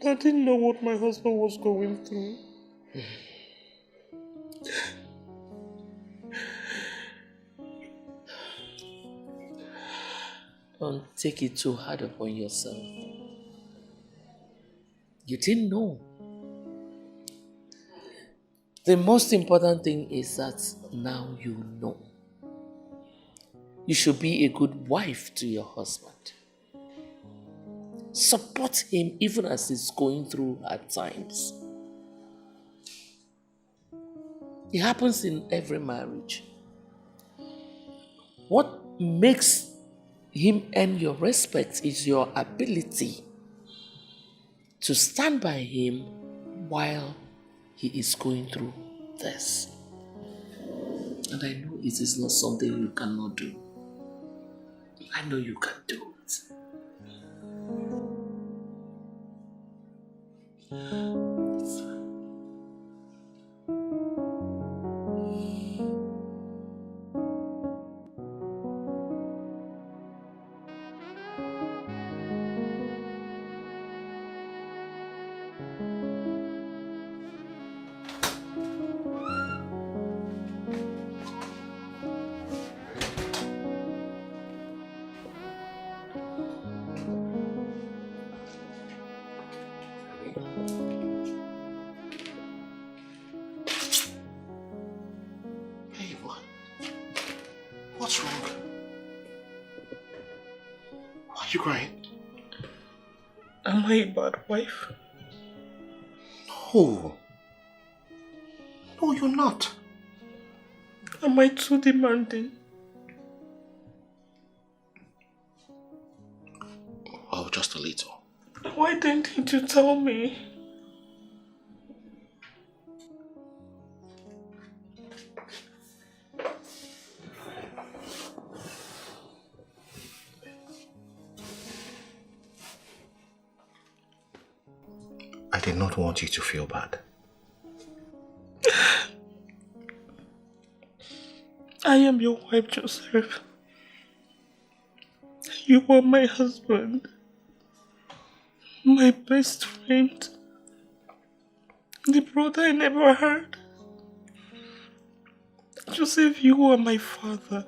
Speaker 1: that didn't know what my husband was going through.
Speaker 8: Don't take it too hard upon yourself. You didn't know. The most important thing is that now you know. You should be a good wife to your husband. Support him even as he's going through hard times. It happens in every marriage. What makes him earn your respect is your ability to stand by him while he is going through this. And I know it is not something you cannot do. I know you can do it. It's fine.
Speaker 2: Hey, what? What's wrong? Why are you crying?
Speaker 1: Am I a bad wife?
Speaker 2: No. No, you're not.
Speaker 1: Am I too demanding?
Speaker 2: Oh, just a little.
Speaker 1: Why didn't you tell me?
Speaker 2: I did not want you to feel bad.
Speaker 1: I am your wife, Joseph. You are my husband. My best friend. The brother I never had. Joseph, you are my father.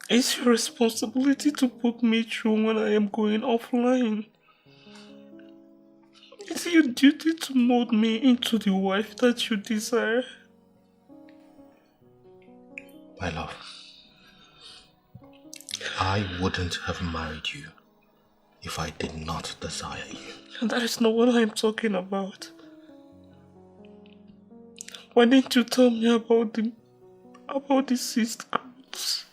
Speaker 1: It's your responsibility to put me through when I am going offline. It's your duty to mold me into the wife that you desire.
Speaker 2: My love, I wouldn't have married you if I did not desire you.
Speaker 1: And that is not what I'm talking about. Why didn't you tell me about the seized goods?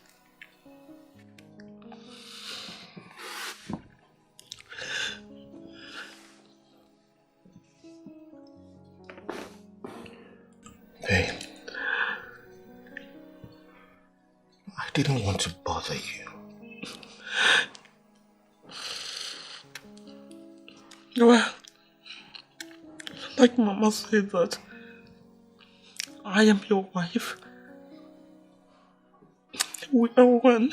Speaker 2: Hey, I didn't want to bother you.
Speaker 1: Well, like Mama said that I am your wife. We are one.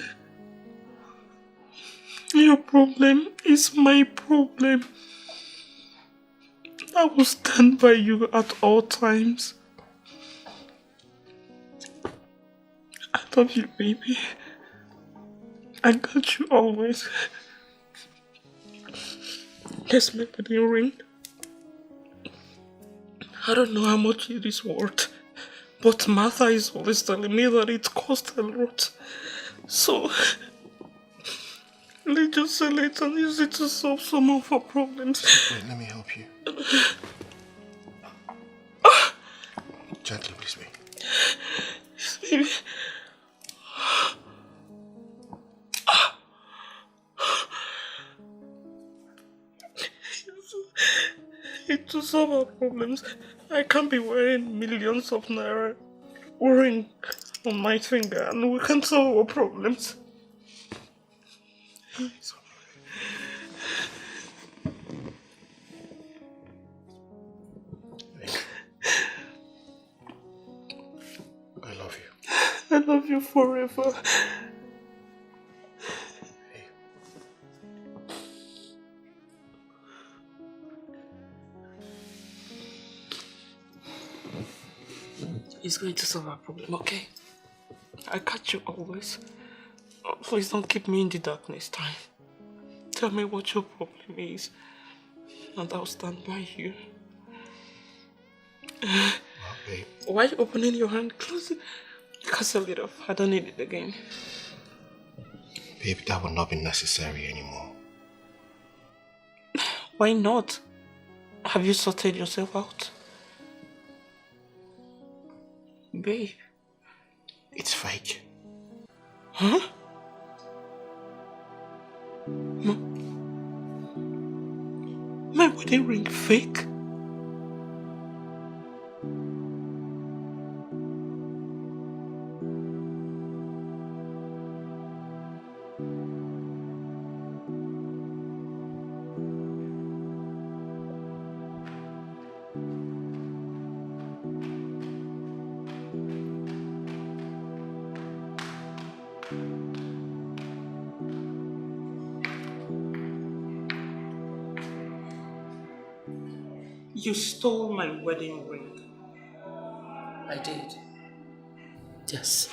Speaker 1: Your problem is my problem. I will stand by you at all times. I love you, baby. I got you always. Here's my wedding ring. I don't know how much it is worth, but Martha is always telling me that it costs a lot. So, let's just sell it and use it to solve some of our problems.
Speaker 2: Wait, let me help you. Gently, please, baby.
Speaker 1: Yes, baby. To solve our problems, I can't be wearing millions of naira. ring on my finger and we can solve our problems.
Speaker 2: I love you.
Speaker 1: I love you forever. He's going to solve our problem, okay? I catch you always. Oh, please don't keep me in the darkness time. Tell me what your problem is, and I'll stand by you.
Speaker 2: Babe.
Speaker 1: Why are you opening your hand? Close it. Castle it off. I don't need it again.
Speaker 2: Babe, that will not be necessary anymore.
Speaker 1: Why not? Have you sorted yourself out? Babe.
Speaker 2: It's fake.
Speaker 1: Huh? My wedding ring fake? You stole my wedding ring.
Speaker 8: I did. Yes.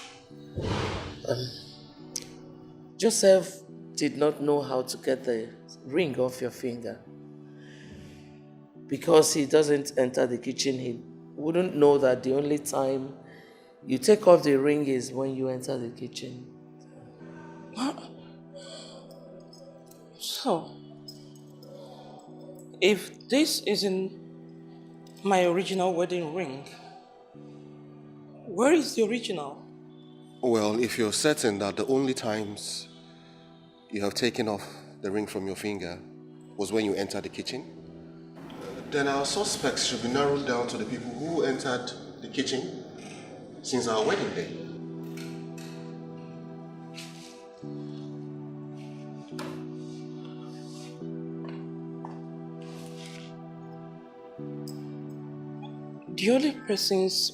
Speaker 8: Joseph did not know how to get the ring off your finger. Because he doesn't enter the kitchen, he wouldn't know that the only time you take off the ring is when you enter the kitchen.
Speaker 1: What? So, if this isn't my original wedding ring, where is the original?
Speaker 2: Well, if you're certain that the only times you have taken off the ring from your finger was when you entered the kitchen, then our suspects should be narrowed down to the people who entered the kitchen since our wedding day.
Speaker 1: The only persons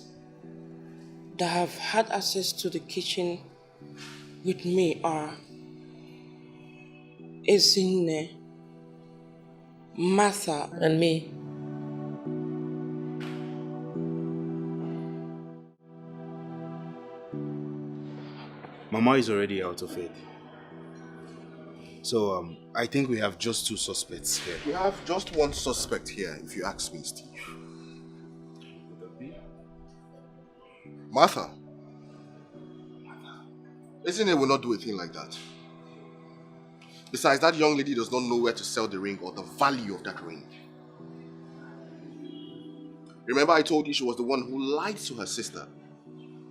Speaker 1: that have had access to the kitchen with me are Ezine, Martha,
Speaker 8: and me.
Speaker 6: Mama is already out of it. So, I think we have just two suspects here.
Speaker 2: We have just one suspect here, if you ask me, Steve. Martha. Isn't it will not do a thing like that? Besides, that young lady does not know where to sell the ring or the value of that ring. Remember I told you she was the one who lied to her sister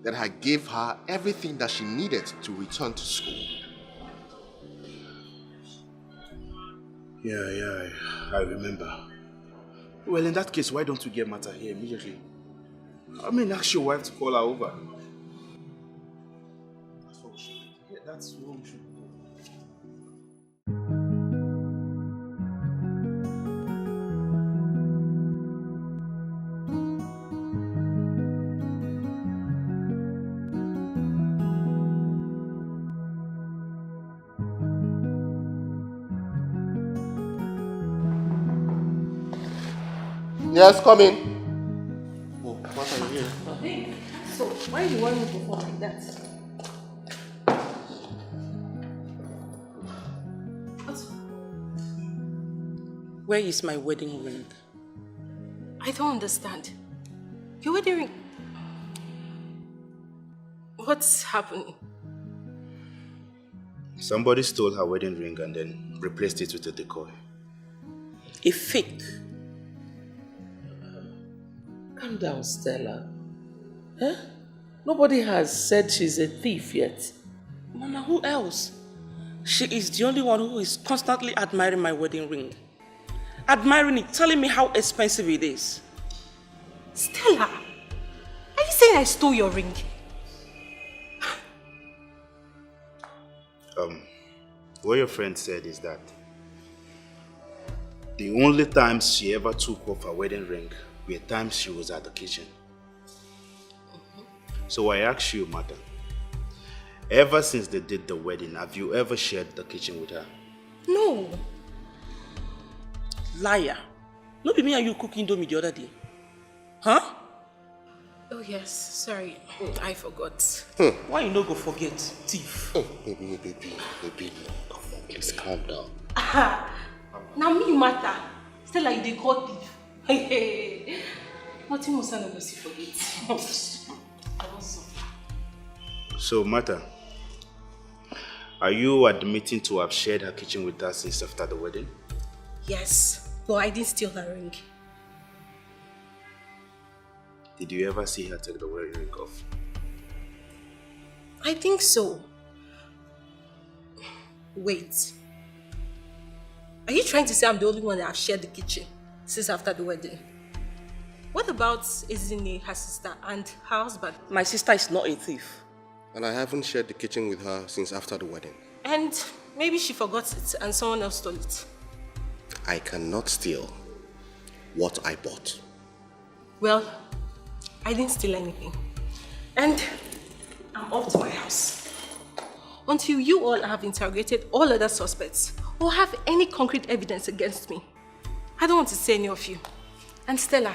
Speaker 2: that I gave her everything that she needed to return to school.
Speaker 6: Yeah, I remember. Well, in that case, why don't we get Martha here immediately? I mean, ask your wife to call her over. That's what we should do. Yeah, that's what we should do.
Speaker 2: Yes, come in. Oh, what are you here?
Speaker 5: Hey, so why do you want me to perform like that?
Speaker 1: Where is my wedding ring?
Speaker 5: I don't understand. Your wedding ring... What's happening?
Speaker 6: Somebody stole her wedding ring and then replaced it with a decoy.
Speaker 1: A fake.
Speaker 8: Calm down, Stella. Huh? Nobody has said she's a thief yet.
Speaker 1: Mama, who else? She is the only one who is constantly admiring my wedding ring. Admiring it, telling me how expensive it is.
Speaker 5: Stella, are you saying I stole your ring?
Speaker 6: What your friend said is that the only times she ever took off her wedding ring were times she was at the kitchen. So I ask you, Mata, ever since they did the wedding, have you ever shared the kitchen with her?
Speaker 1: No. Liar. No be me and you cooking Indomie the other day. Huh?
Speaker 5: Oh yes, sorry. I forgot.
Speaker 1: Why you no go forget, thief?
Speaker 2: Baby. Come on, please calm down.
Speaker 5: Now me matter. Still like they call thief. Hey. Nothing must I never see forget.
Speaker 6: So, Mata, are you admitting to have shared her kitchen with her since after the wedding?
Speaker 5: Yes, but I didn't steal her ring.
Speaker 6: Did you ever see her take the wedding ring off?
Speaker 5: I think so. Wait. Are you trying to say I'm the only one that have shared the kitchen since after the wedding? What about Izini, her sister, and her husband?
Speaker 1: My sister is not a thief.
Speaker 2: And I haven't shared the kitchen with her since after the wedding.
Speaker 5: And maybe she forgot it and someone else stole it.
Speaker 2: I cannot steal what I bought.
Speaker 5: Well, I didn't steal anything. And I'm off to my house. Until you all have interrogated all other suspects or have any concrete evidence against me. I don't want to see any of you. And Stella,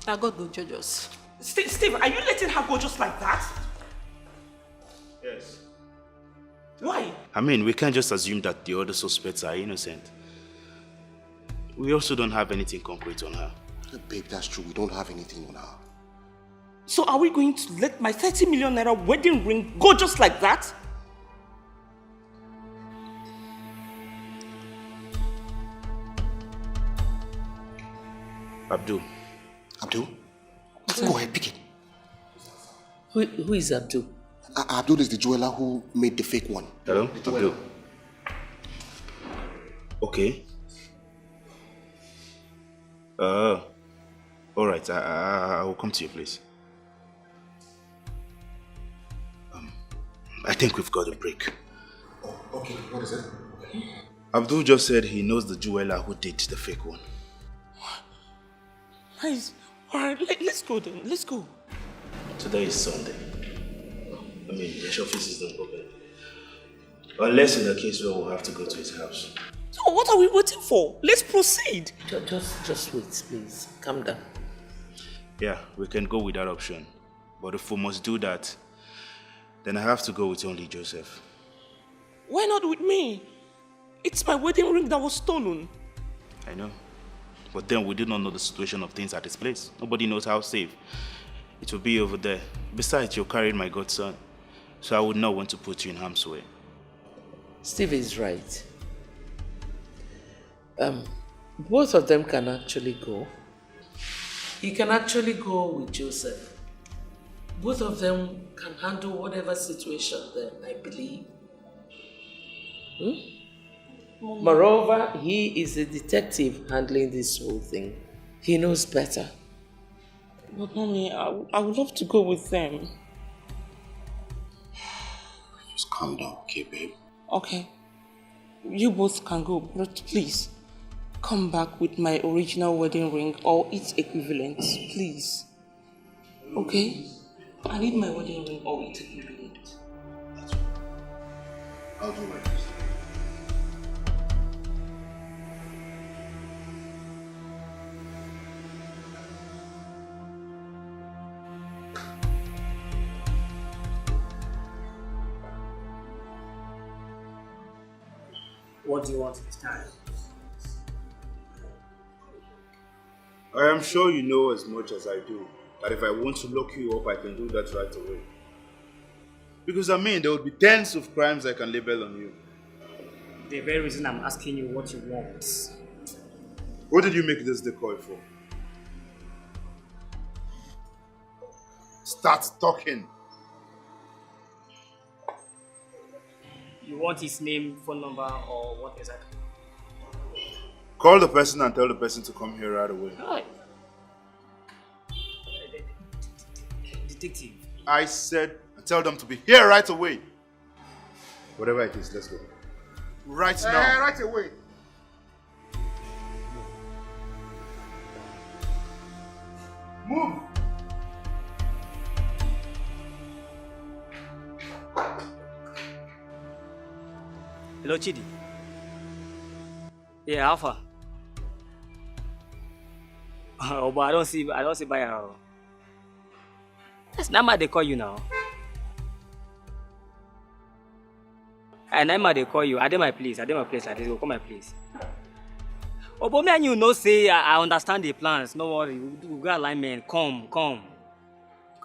Speaker 5: now God will judge us.
Speaker 1: Steve, are you letting her go just like that?
Speaker 6: Yes.
Speaker 1: Why?
Speaker 6: I mean, we can't just assume that the other suspects are innocent. We also don't have anything concrete on her.
Speaker 2: Babe, that's true. We don't have anything on her.
Speaker 1: So are we going to let my 30 million naira wedding ring go just like that?
Speaker 6: Abdul.
Speaker 2: Abdul? Go ahead, pick it.
Speaker 8: Who is Abdul?
Speaker 2: Abdul is the jeweler who made the fake one.
Speaker 6: Hello? Abdul. Okay. Alright, I will come to your place. I think we've got a break.
Speaker 2: Oh, okay. What is it?
Speaker 6: Abdul just said he knows the jeweler who did the fake one.
Speaker 1: Nice. Alright, let's go then. Let's go.
Speaker 6: Today is Sunday. I mean, the office is not open. Unless in a case where we'll have to go to his house.
Speaker 1: So what are we waiting for? Let's proceed.
Speaker 8: Just wait, please. Calm down.
Speaker 6: Yeah, we can go with that option. But if we must do that, then I have to go with only Joseph.
Speaker 1: Why not with me? It's my wedding ring that was stolen.
Speaker 6: I know. But then we did not know the situation of things at this place. Nobody knows how safe it will be over there. Besides, you're carrying my godson. So I would not want to put you in harm's way.
Speaker 8: Steve is right. Both of them can actually go. He can actually go with Joseph. Both of them can handle whatever situation then, I believe. Moreover, he is a detective handling this whole thing. He knows better.
Speaker 1: But mommy, I would love to go with them.
Speaker 2: Just calm down, okay, babe?
Speaker 1: Okay. You both can go, but please, come back with my original wedding ring or its equivalent, please. Okay? I need my wedding ring or its equivalent.
Speaker 2: I'll do my best.
Speaker 12: What do you want this time?
Speaker 6: I am sure you know as much as I do that if I want to lock you up, I can do that right away. Because I mean, there will be tens of crimes I can label on you.
Speaker 12: The very reason I'm asking you what you want.
Speaker 6: What did you make this decoy for? Start talking.
Speaker 12: You want his name, phone number, or what exactly?
Speaker 6: Call the person and tell the person to come here right away.
Speaker 12: Right. detective.
Speaker 6: I said, tell them to be here right away. Whatever it is, let's go. Right now.
Speaker 2: Right away.
Speaker 6: Move.
Speaker 12: Hello, Chidi. Yeah, Alpha. Oh, but I don't see buyer. That's Nama they call you now. And Nama they call you. I did my place. Like this. Go come my place. Oh, but me and you know say I understand the plans. No worry. We got alignment. Come. Come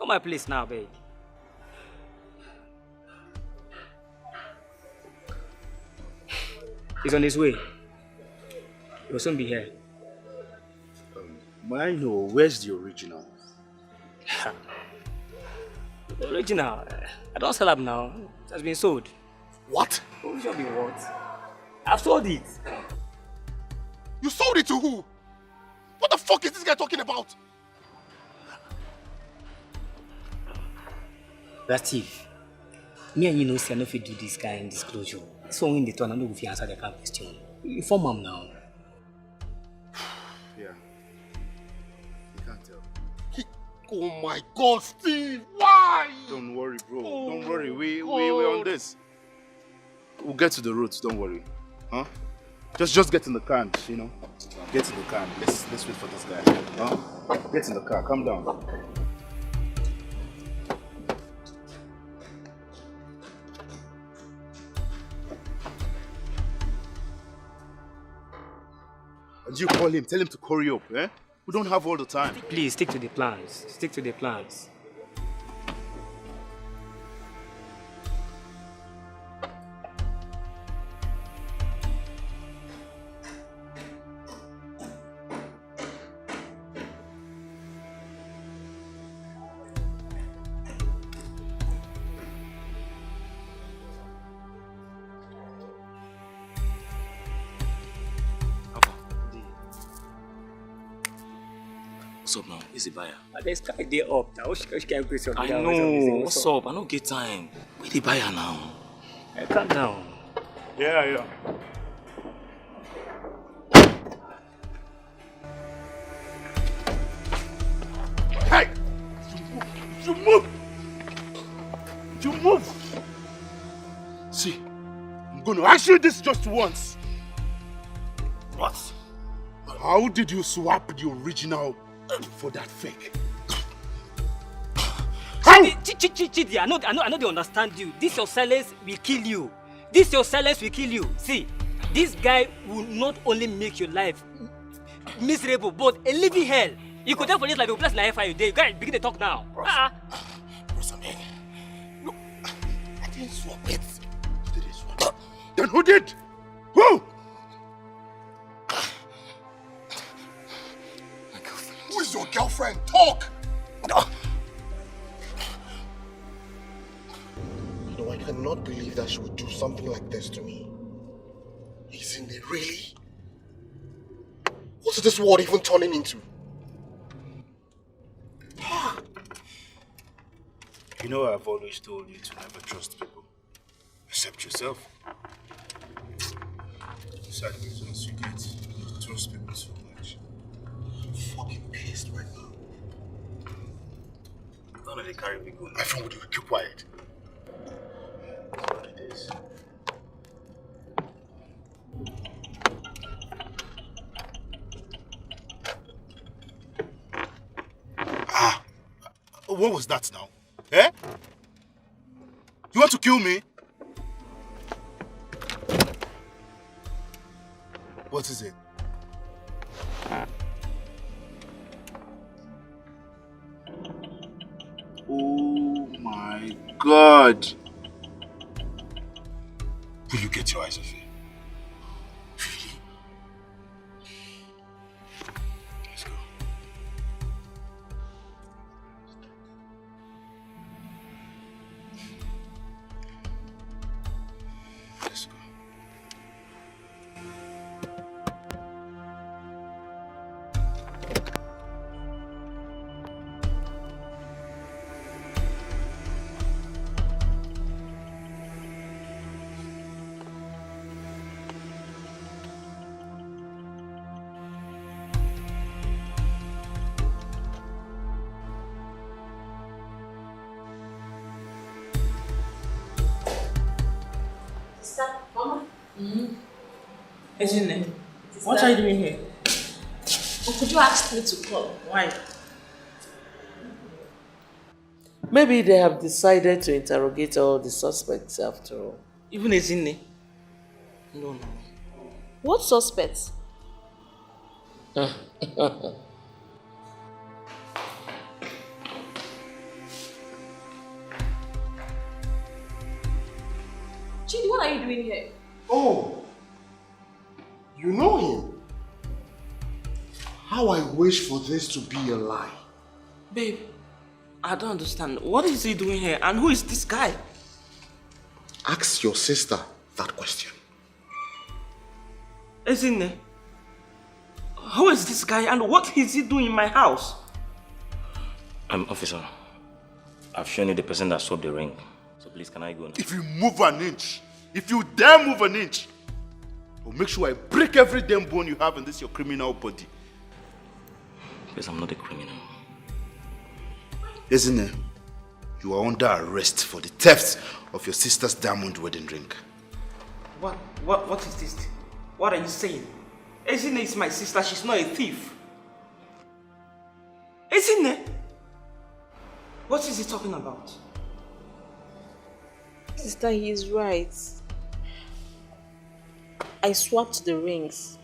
Speaker 12: my place now, babe. He's on his way. He'll soon be here.
Speaker 6: May I know where's the original?
Speaker 12: The original? I don't sell them now. It has been sold.
Speaker 2: What?
Speaker 12: Original be what? I've sold it.
Speaker 2: You sold it to who? What the fuck is this guy talking about?
Speaker 12: Latif, me and you know, say I no fit do this kind of disclosure. So when they turn, I know if you answer the kind of question. Inform him now.
Speaker 6: Yeah. You can't tell.
Speaker 2: Oh my God, Steve! Why?
Speaker 6: Don't worry, bro. Don't worry. We're on this. We'll get to the roots. Don't worry. Huh? Just get in the car, you know. Get in the car. Let's wait for this guy. Huh? Get in the car. Calm down. And you call him, tell him to hurry up, eh? We don't have all the time.
Speaker 12: Please, stick to the plans. Stick to the plans.
Speaker 9: What's up now? Is the buyer?
Speaker 12: There's guy there up now. Which can question?
Speaker 9: I know. What's up? I don't get time. Where the buyer now?
Speaker 12: Calm down.
Speaker 6: Yeah.
Speaker 2: Hey! You move!
Speaker 6: You move! See, I'm gonna ask you this just once.
Speaker 2: What?
Speaker 6: How did you swap the original for that fake?
Speaker 12: Chidi, I know they understand you. This your sellers will kill you. This your sellers will kill you. See, this guy will not only make your life miserable, but a living hell. You could tell for this like a place like fire day. Guys, begin to talk now.
Speaker 2: Bro, Samir. Look, I didn't swap it. You didn't swap it.
Speaker 6: Then who did? Who?
Speaker 2: Who is your girlfriend? Talk! No, I cannot believe that she would do something like this to me. Isn't it really? What's this world even turning into?
Speaker 6: You know I've always told you to never trust people. Except yourself. Sad reasons you get. You trust people so much.
Speaker 2: I'm fucking pissed right now.
Speaker 9: Don't let it carry me good.
Speaker 2: My friend, would you keep quiet?
Speaker 9: That's what it is.
Speaker 6: What was that now? Eh? You want to kill me? What is it? Oh my God! Will you get your eyes off it? Really? Let's go. Let's go.
Speaker 1: Isn't it? What are you doing here?
Speaker 5: Or could you ask me to come?
Speaker 1: Why?
Speaker 8: Maybe they have decided to interrogate all the suspects after all.
Speaker 1: Even Ezinne? No.
Speaker 5: What suspects? Chidi, what are you doing here?
Speaker 2: Oh, you know him. How I wish for this to be a lie.
Speaker 1: Babe, I don't understand. What is he doing here? And who is this guy?
Speaker 2: Ask your sister that question.
Speaker 1: Ezinne, who is this guy and what is he doing in my house?
Speaker 9: Officer, I've shown you the person that swapped the ring. So please, can I go now?
Speaker 6: If you move an inch, if you dare move an inch, I'll make sure I break every damn bone you have in this your criminal body.
Speaker 9: Please, I'm not a criminal.
Speaker 6: Isn't it? You are under arrest for the theft of your sister's diamond wedding ring.
Speaker 1: What is this? What are you saying? Ezinne is my sister, she's not a thief. Ezinne? What is he talking about?
Speaker 5: Sister, he is right. I swapped the rings.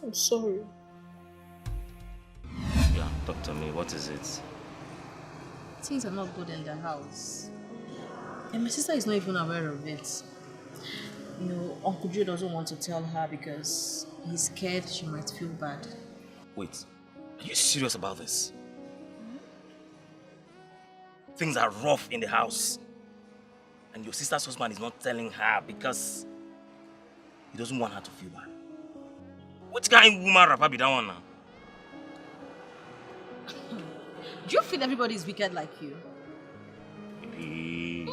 Speaker 5: I'm sorry.
Speaker 9: Yeah, talk to me. What is it?
Speaker 13: Things are not good in the house. And my sister is not even aware of it. You know, Uncle Joe doesn't want to tell her because he's scared she might feel bad.
Speaker 9: Wait, are you serious about this? Things are rough in the house. And your sister's husband is not telling her because he doesn't want her to feel bad. Which kind of woman rapper be that one now?
Speaker 13: Do you feel everybody is wicked like you?
Speaker 9: Maybe.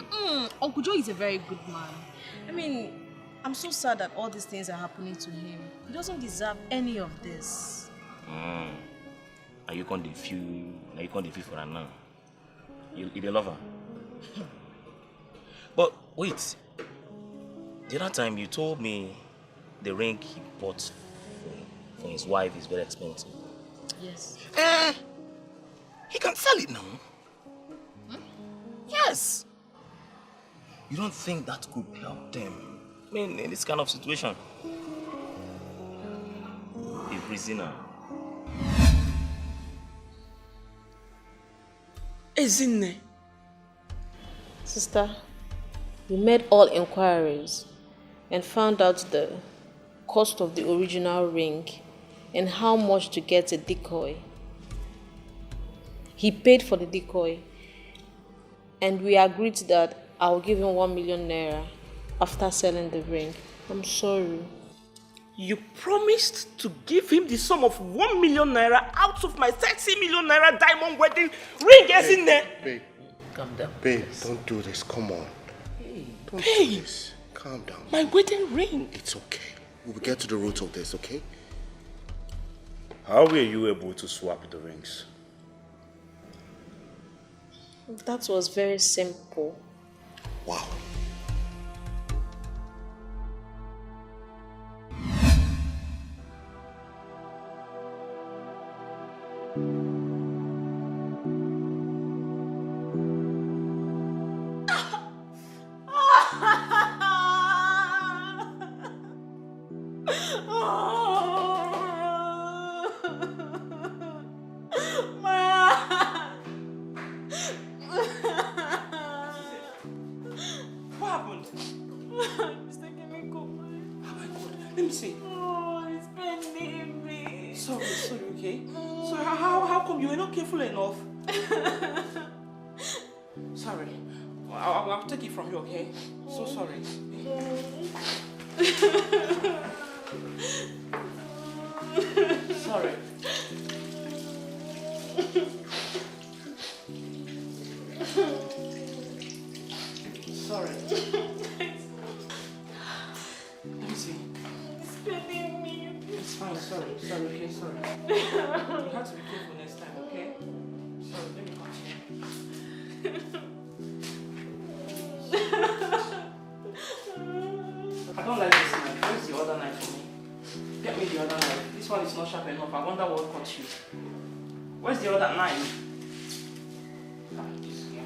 Speaker 13: Uncle Joe is a very good man. I mean, I'm so sad that all these things are happening to him. He doesn't deserve any of this.
Speaker 9: Are you going to feel for her now? You the lover? But wait. The other time you told me the ring he bought for his wife is very expensive.
Speaker 13: Yes.
Speaker 9: He can sell it now. Yes. You don't think that could help them? I mean, in this kind of situation. A prisoner.
Speaker 1: Ezinne.
Speaker 5: Sister, we made all inquiries and found out the cost of the original ring and how much to get a decoy. He paid for the decoy and we agreed that I'll give him 1 million naira after selling the ring. I'm sorry.
Speaker 1: You promised to give him the sum of 1 million naira out of my 30 million naira diamond wedding ring, Ezinne.
Speaker 2: Babe,
Speaker 8: calm down.
Speaker 2: Babe, don't do this. Come on. Don't do
Speaker 1: Babe,
Speaker 2: this. Calm down.
Speaker 1: my wedding ring.
Speaker 2: It's okay. We'll get to the root of this, okay?
Speaker 6: How were you able to swap the rings?
Speaker 5: That was very simple.
Speaker 2: Wow.
Speaker 1: I'll take it from you, okay? So sorry. Sorry. Sorry. Let me see.
Speaker 5: It's paining me.
Speaker 1: It's fine, sorry, okay, sorry. You have to be careful next time, okay? Sorry, let me continue. the other knife? This one is not sharp enough. I wonder what cut you. Where's the other knife? Ah, this here.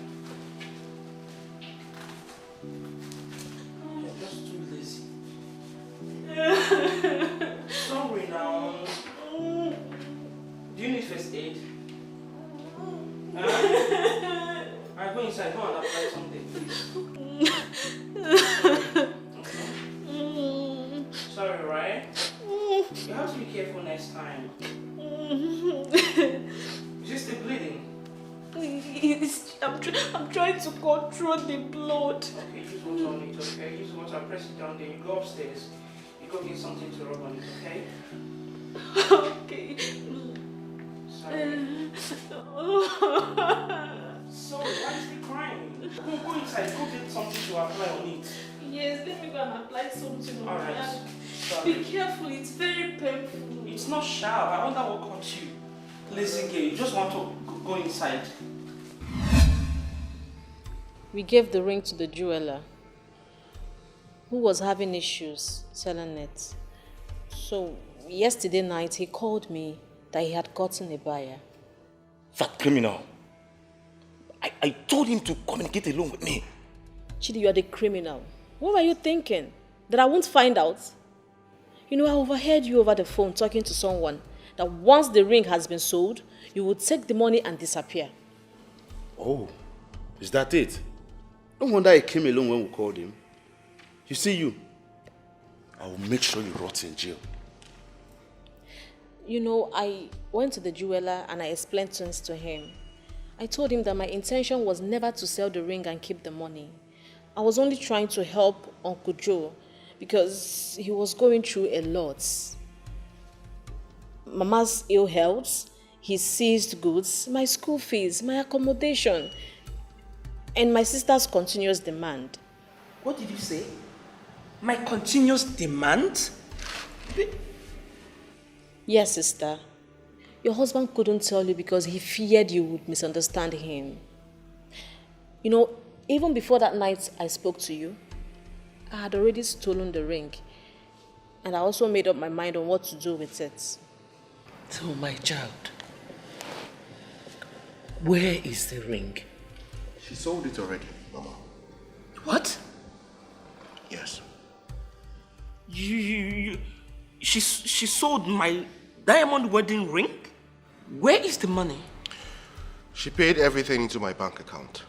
Speaker 1: You're just too lazy. Sorry now. Do you need first aid? Alright, go inside. Go and apply something, please. Sorry, right? You have to be careful next time. Is it still bleeding?
Speaker 5: I'm trying to control the blood.
Speaker 1: Okay, use water on it, okay? Use water, press it down, then you go upstairs. You go get something to rub on it, okay?
Speaker 5: Okay.
Speaker 1: Sorry. Sorry, why is he crying? Go inside, go get something to apply on it.
Speaker 5: Yes, let me go and apply something on
Speaker 1: Alright.
Speaker 5: it.
Speaker 1: Sorry.
Speaker 5: Be careful, it's very painful.
Speaker 1: It's not sharp. I wonder what caught you. Listen, girl, you just want to go inside.
Speaker 13: We gave the ring to the jeweler who was having issues selling it. So yesterday night he called me that he had gotten a buyer.
Speaker 9: That criminal. I told him to communicate alone with me.
Speaker 13: Chidi, you are the criminal. What were you thinking? That I won't find out? You know, I overheard you over the phone talking to someone that once the ring has been sold, you would take the money and disappear.
Speaker 6: Oh, is that it? No wonder he came alone when we called him. You see you, I will make sure you rot in jail.
Speaker 13: You know, I went to the jeweler and I explained things to him. I told him that my intention was never to sell the ring and keep the money. I was only trying to help Uncle Joe because he was going through a lot. Mama's ill health, his seized goods, my school fees, my accommodation, and my sister's continuous demand.
Speaker 1: What did you say? My continuous demand?
Speaker 13: Yes, sister. Your husband couldn't tell you because he feared you would misunderstand him. You know, even before that night I spoke to you, I had already stolen the ring. And I also made up my mind on what to do with it.
Speaker 8: So, my child, where is the ring?
Speaker 2: She sold it already, Mama.
Speaker 1: What?
Speaker 2: Yes.
Speaker 1: She sold my diamond wedding ring? Where is the money?
Speaker 2: She paid everything into my bank account.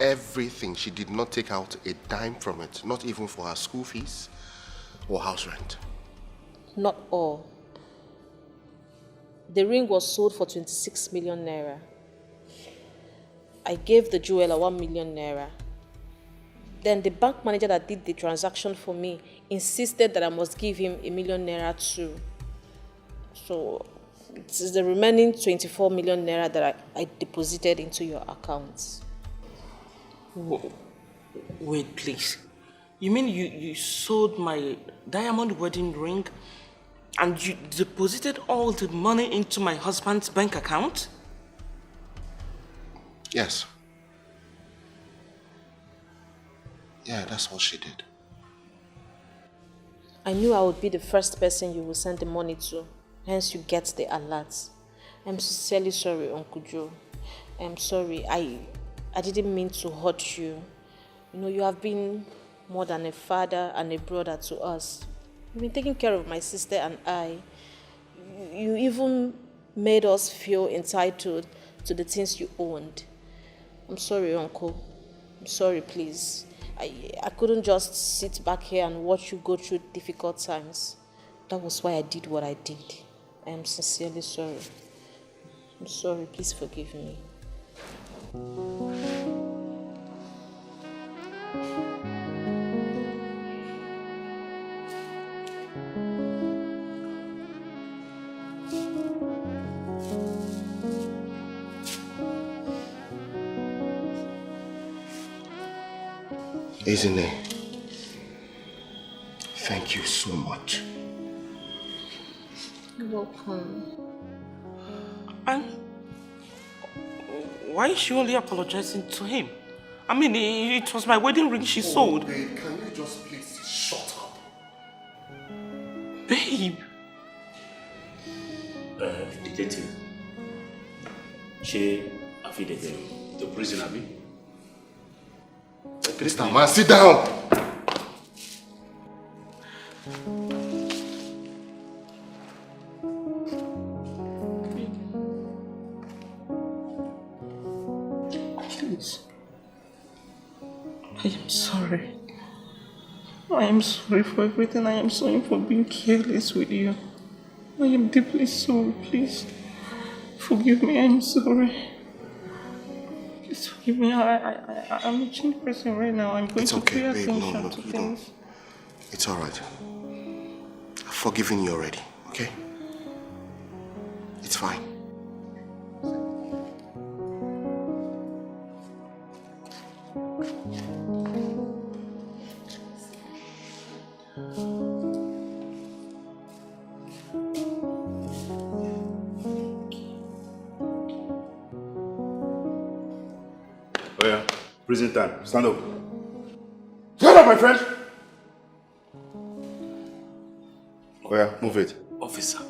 Speaker 2: Everything. She did not take out a dime from it, not even for her school fees or house rent.
Speaker 13: Not all. The ring was sold for 26 million naira. I gave the jeweler 1 million naira. Then the bank manager that did the transaction for me insisted that I must give him 1 million naira too. So it is the remaining 24 million naira that I deposited into your account.
Speaker 1: Wait, please. You mean you sold my diamond wedding ring and you deposited all the money into my husband's bank account?
Speaker 2: Yes. Yeah, that's what she did.
Speaker 13: I knew I would be the first person you will send the money to. Hence you get the alert. I'm sincerely sorry, Uncle Joe. I'm sorry. I didn't mean to hurt you. You know, you have been more than a father and a brother to us. You've been taking care of my sister and I. You even made us feel entitled to the things you owned. I'm sorry, Uncle. I'm sorry, please. I couldn't just sit back here and watch you go through difficult times. That was why I did what I did. I am sincerely sorry. I'm sorry, please forgive me.
Speaker 2: Isn't thank you so much.
Speaker 13: You're welcome.
Speaker 1: And why is she only apologizing to him? I mean, it was my wedding ring she sold.
Speaker 2: Babe, can you just please shut up?
Speaker 1: Babe.
Speaker 14: Detective. She affidavit. The prison, Abi.
Speaker 2: Mr. Man, sit down.
Speaker 1: Please. I am sorry. I am sorry for everything. I am sorry for being careless with you. I am deeply sorry. Please forgive me. I am sorry. Please forgive me. I'm a changed person right now. I'm going
Speaker 2: It's
Speaker 1: to
Speaker 2: okay,
Speaker 1: pay
Speaker 2: babe.
Speaker 1: attention
Speaker 2: No,
Speaker 1: to
Speaker 2: you
Speaker 1: things.
Speaker 2: don't. It's alright. I've forgiven you already, okay? It's fine.
Speaker 6: Oh yeah, prison time. Stand up. Stand up, my friend. Oh yeah, move it.
Speaker 9: Officer,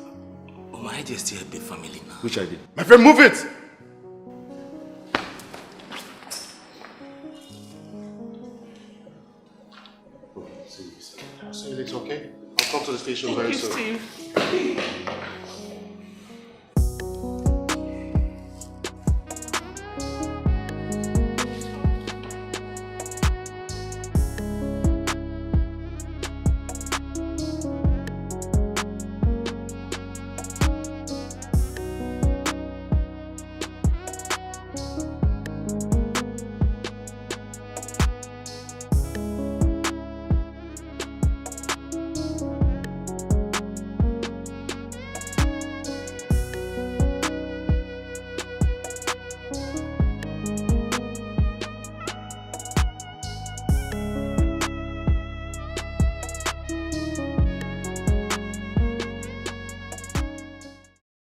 Speaker 9: my idea still help the family now.
Speaker 6: Which idea? My friend, move it!
Speaker 2: Say it's okay. I'll come to the station
Speaker 1: Thank
Speaker 2: very
Speaker 1: you,
Speaker 2: soon.
Speaker 1: Steve.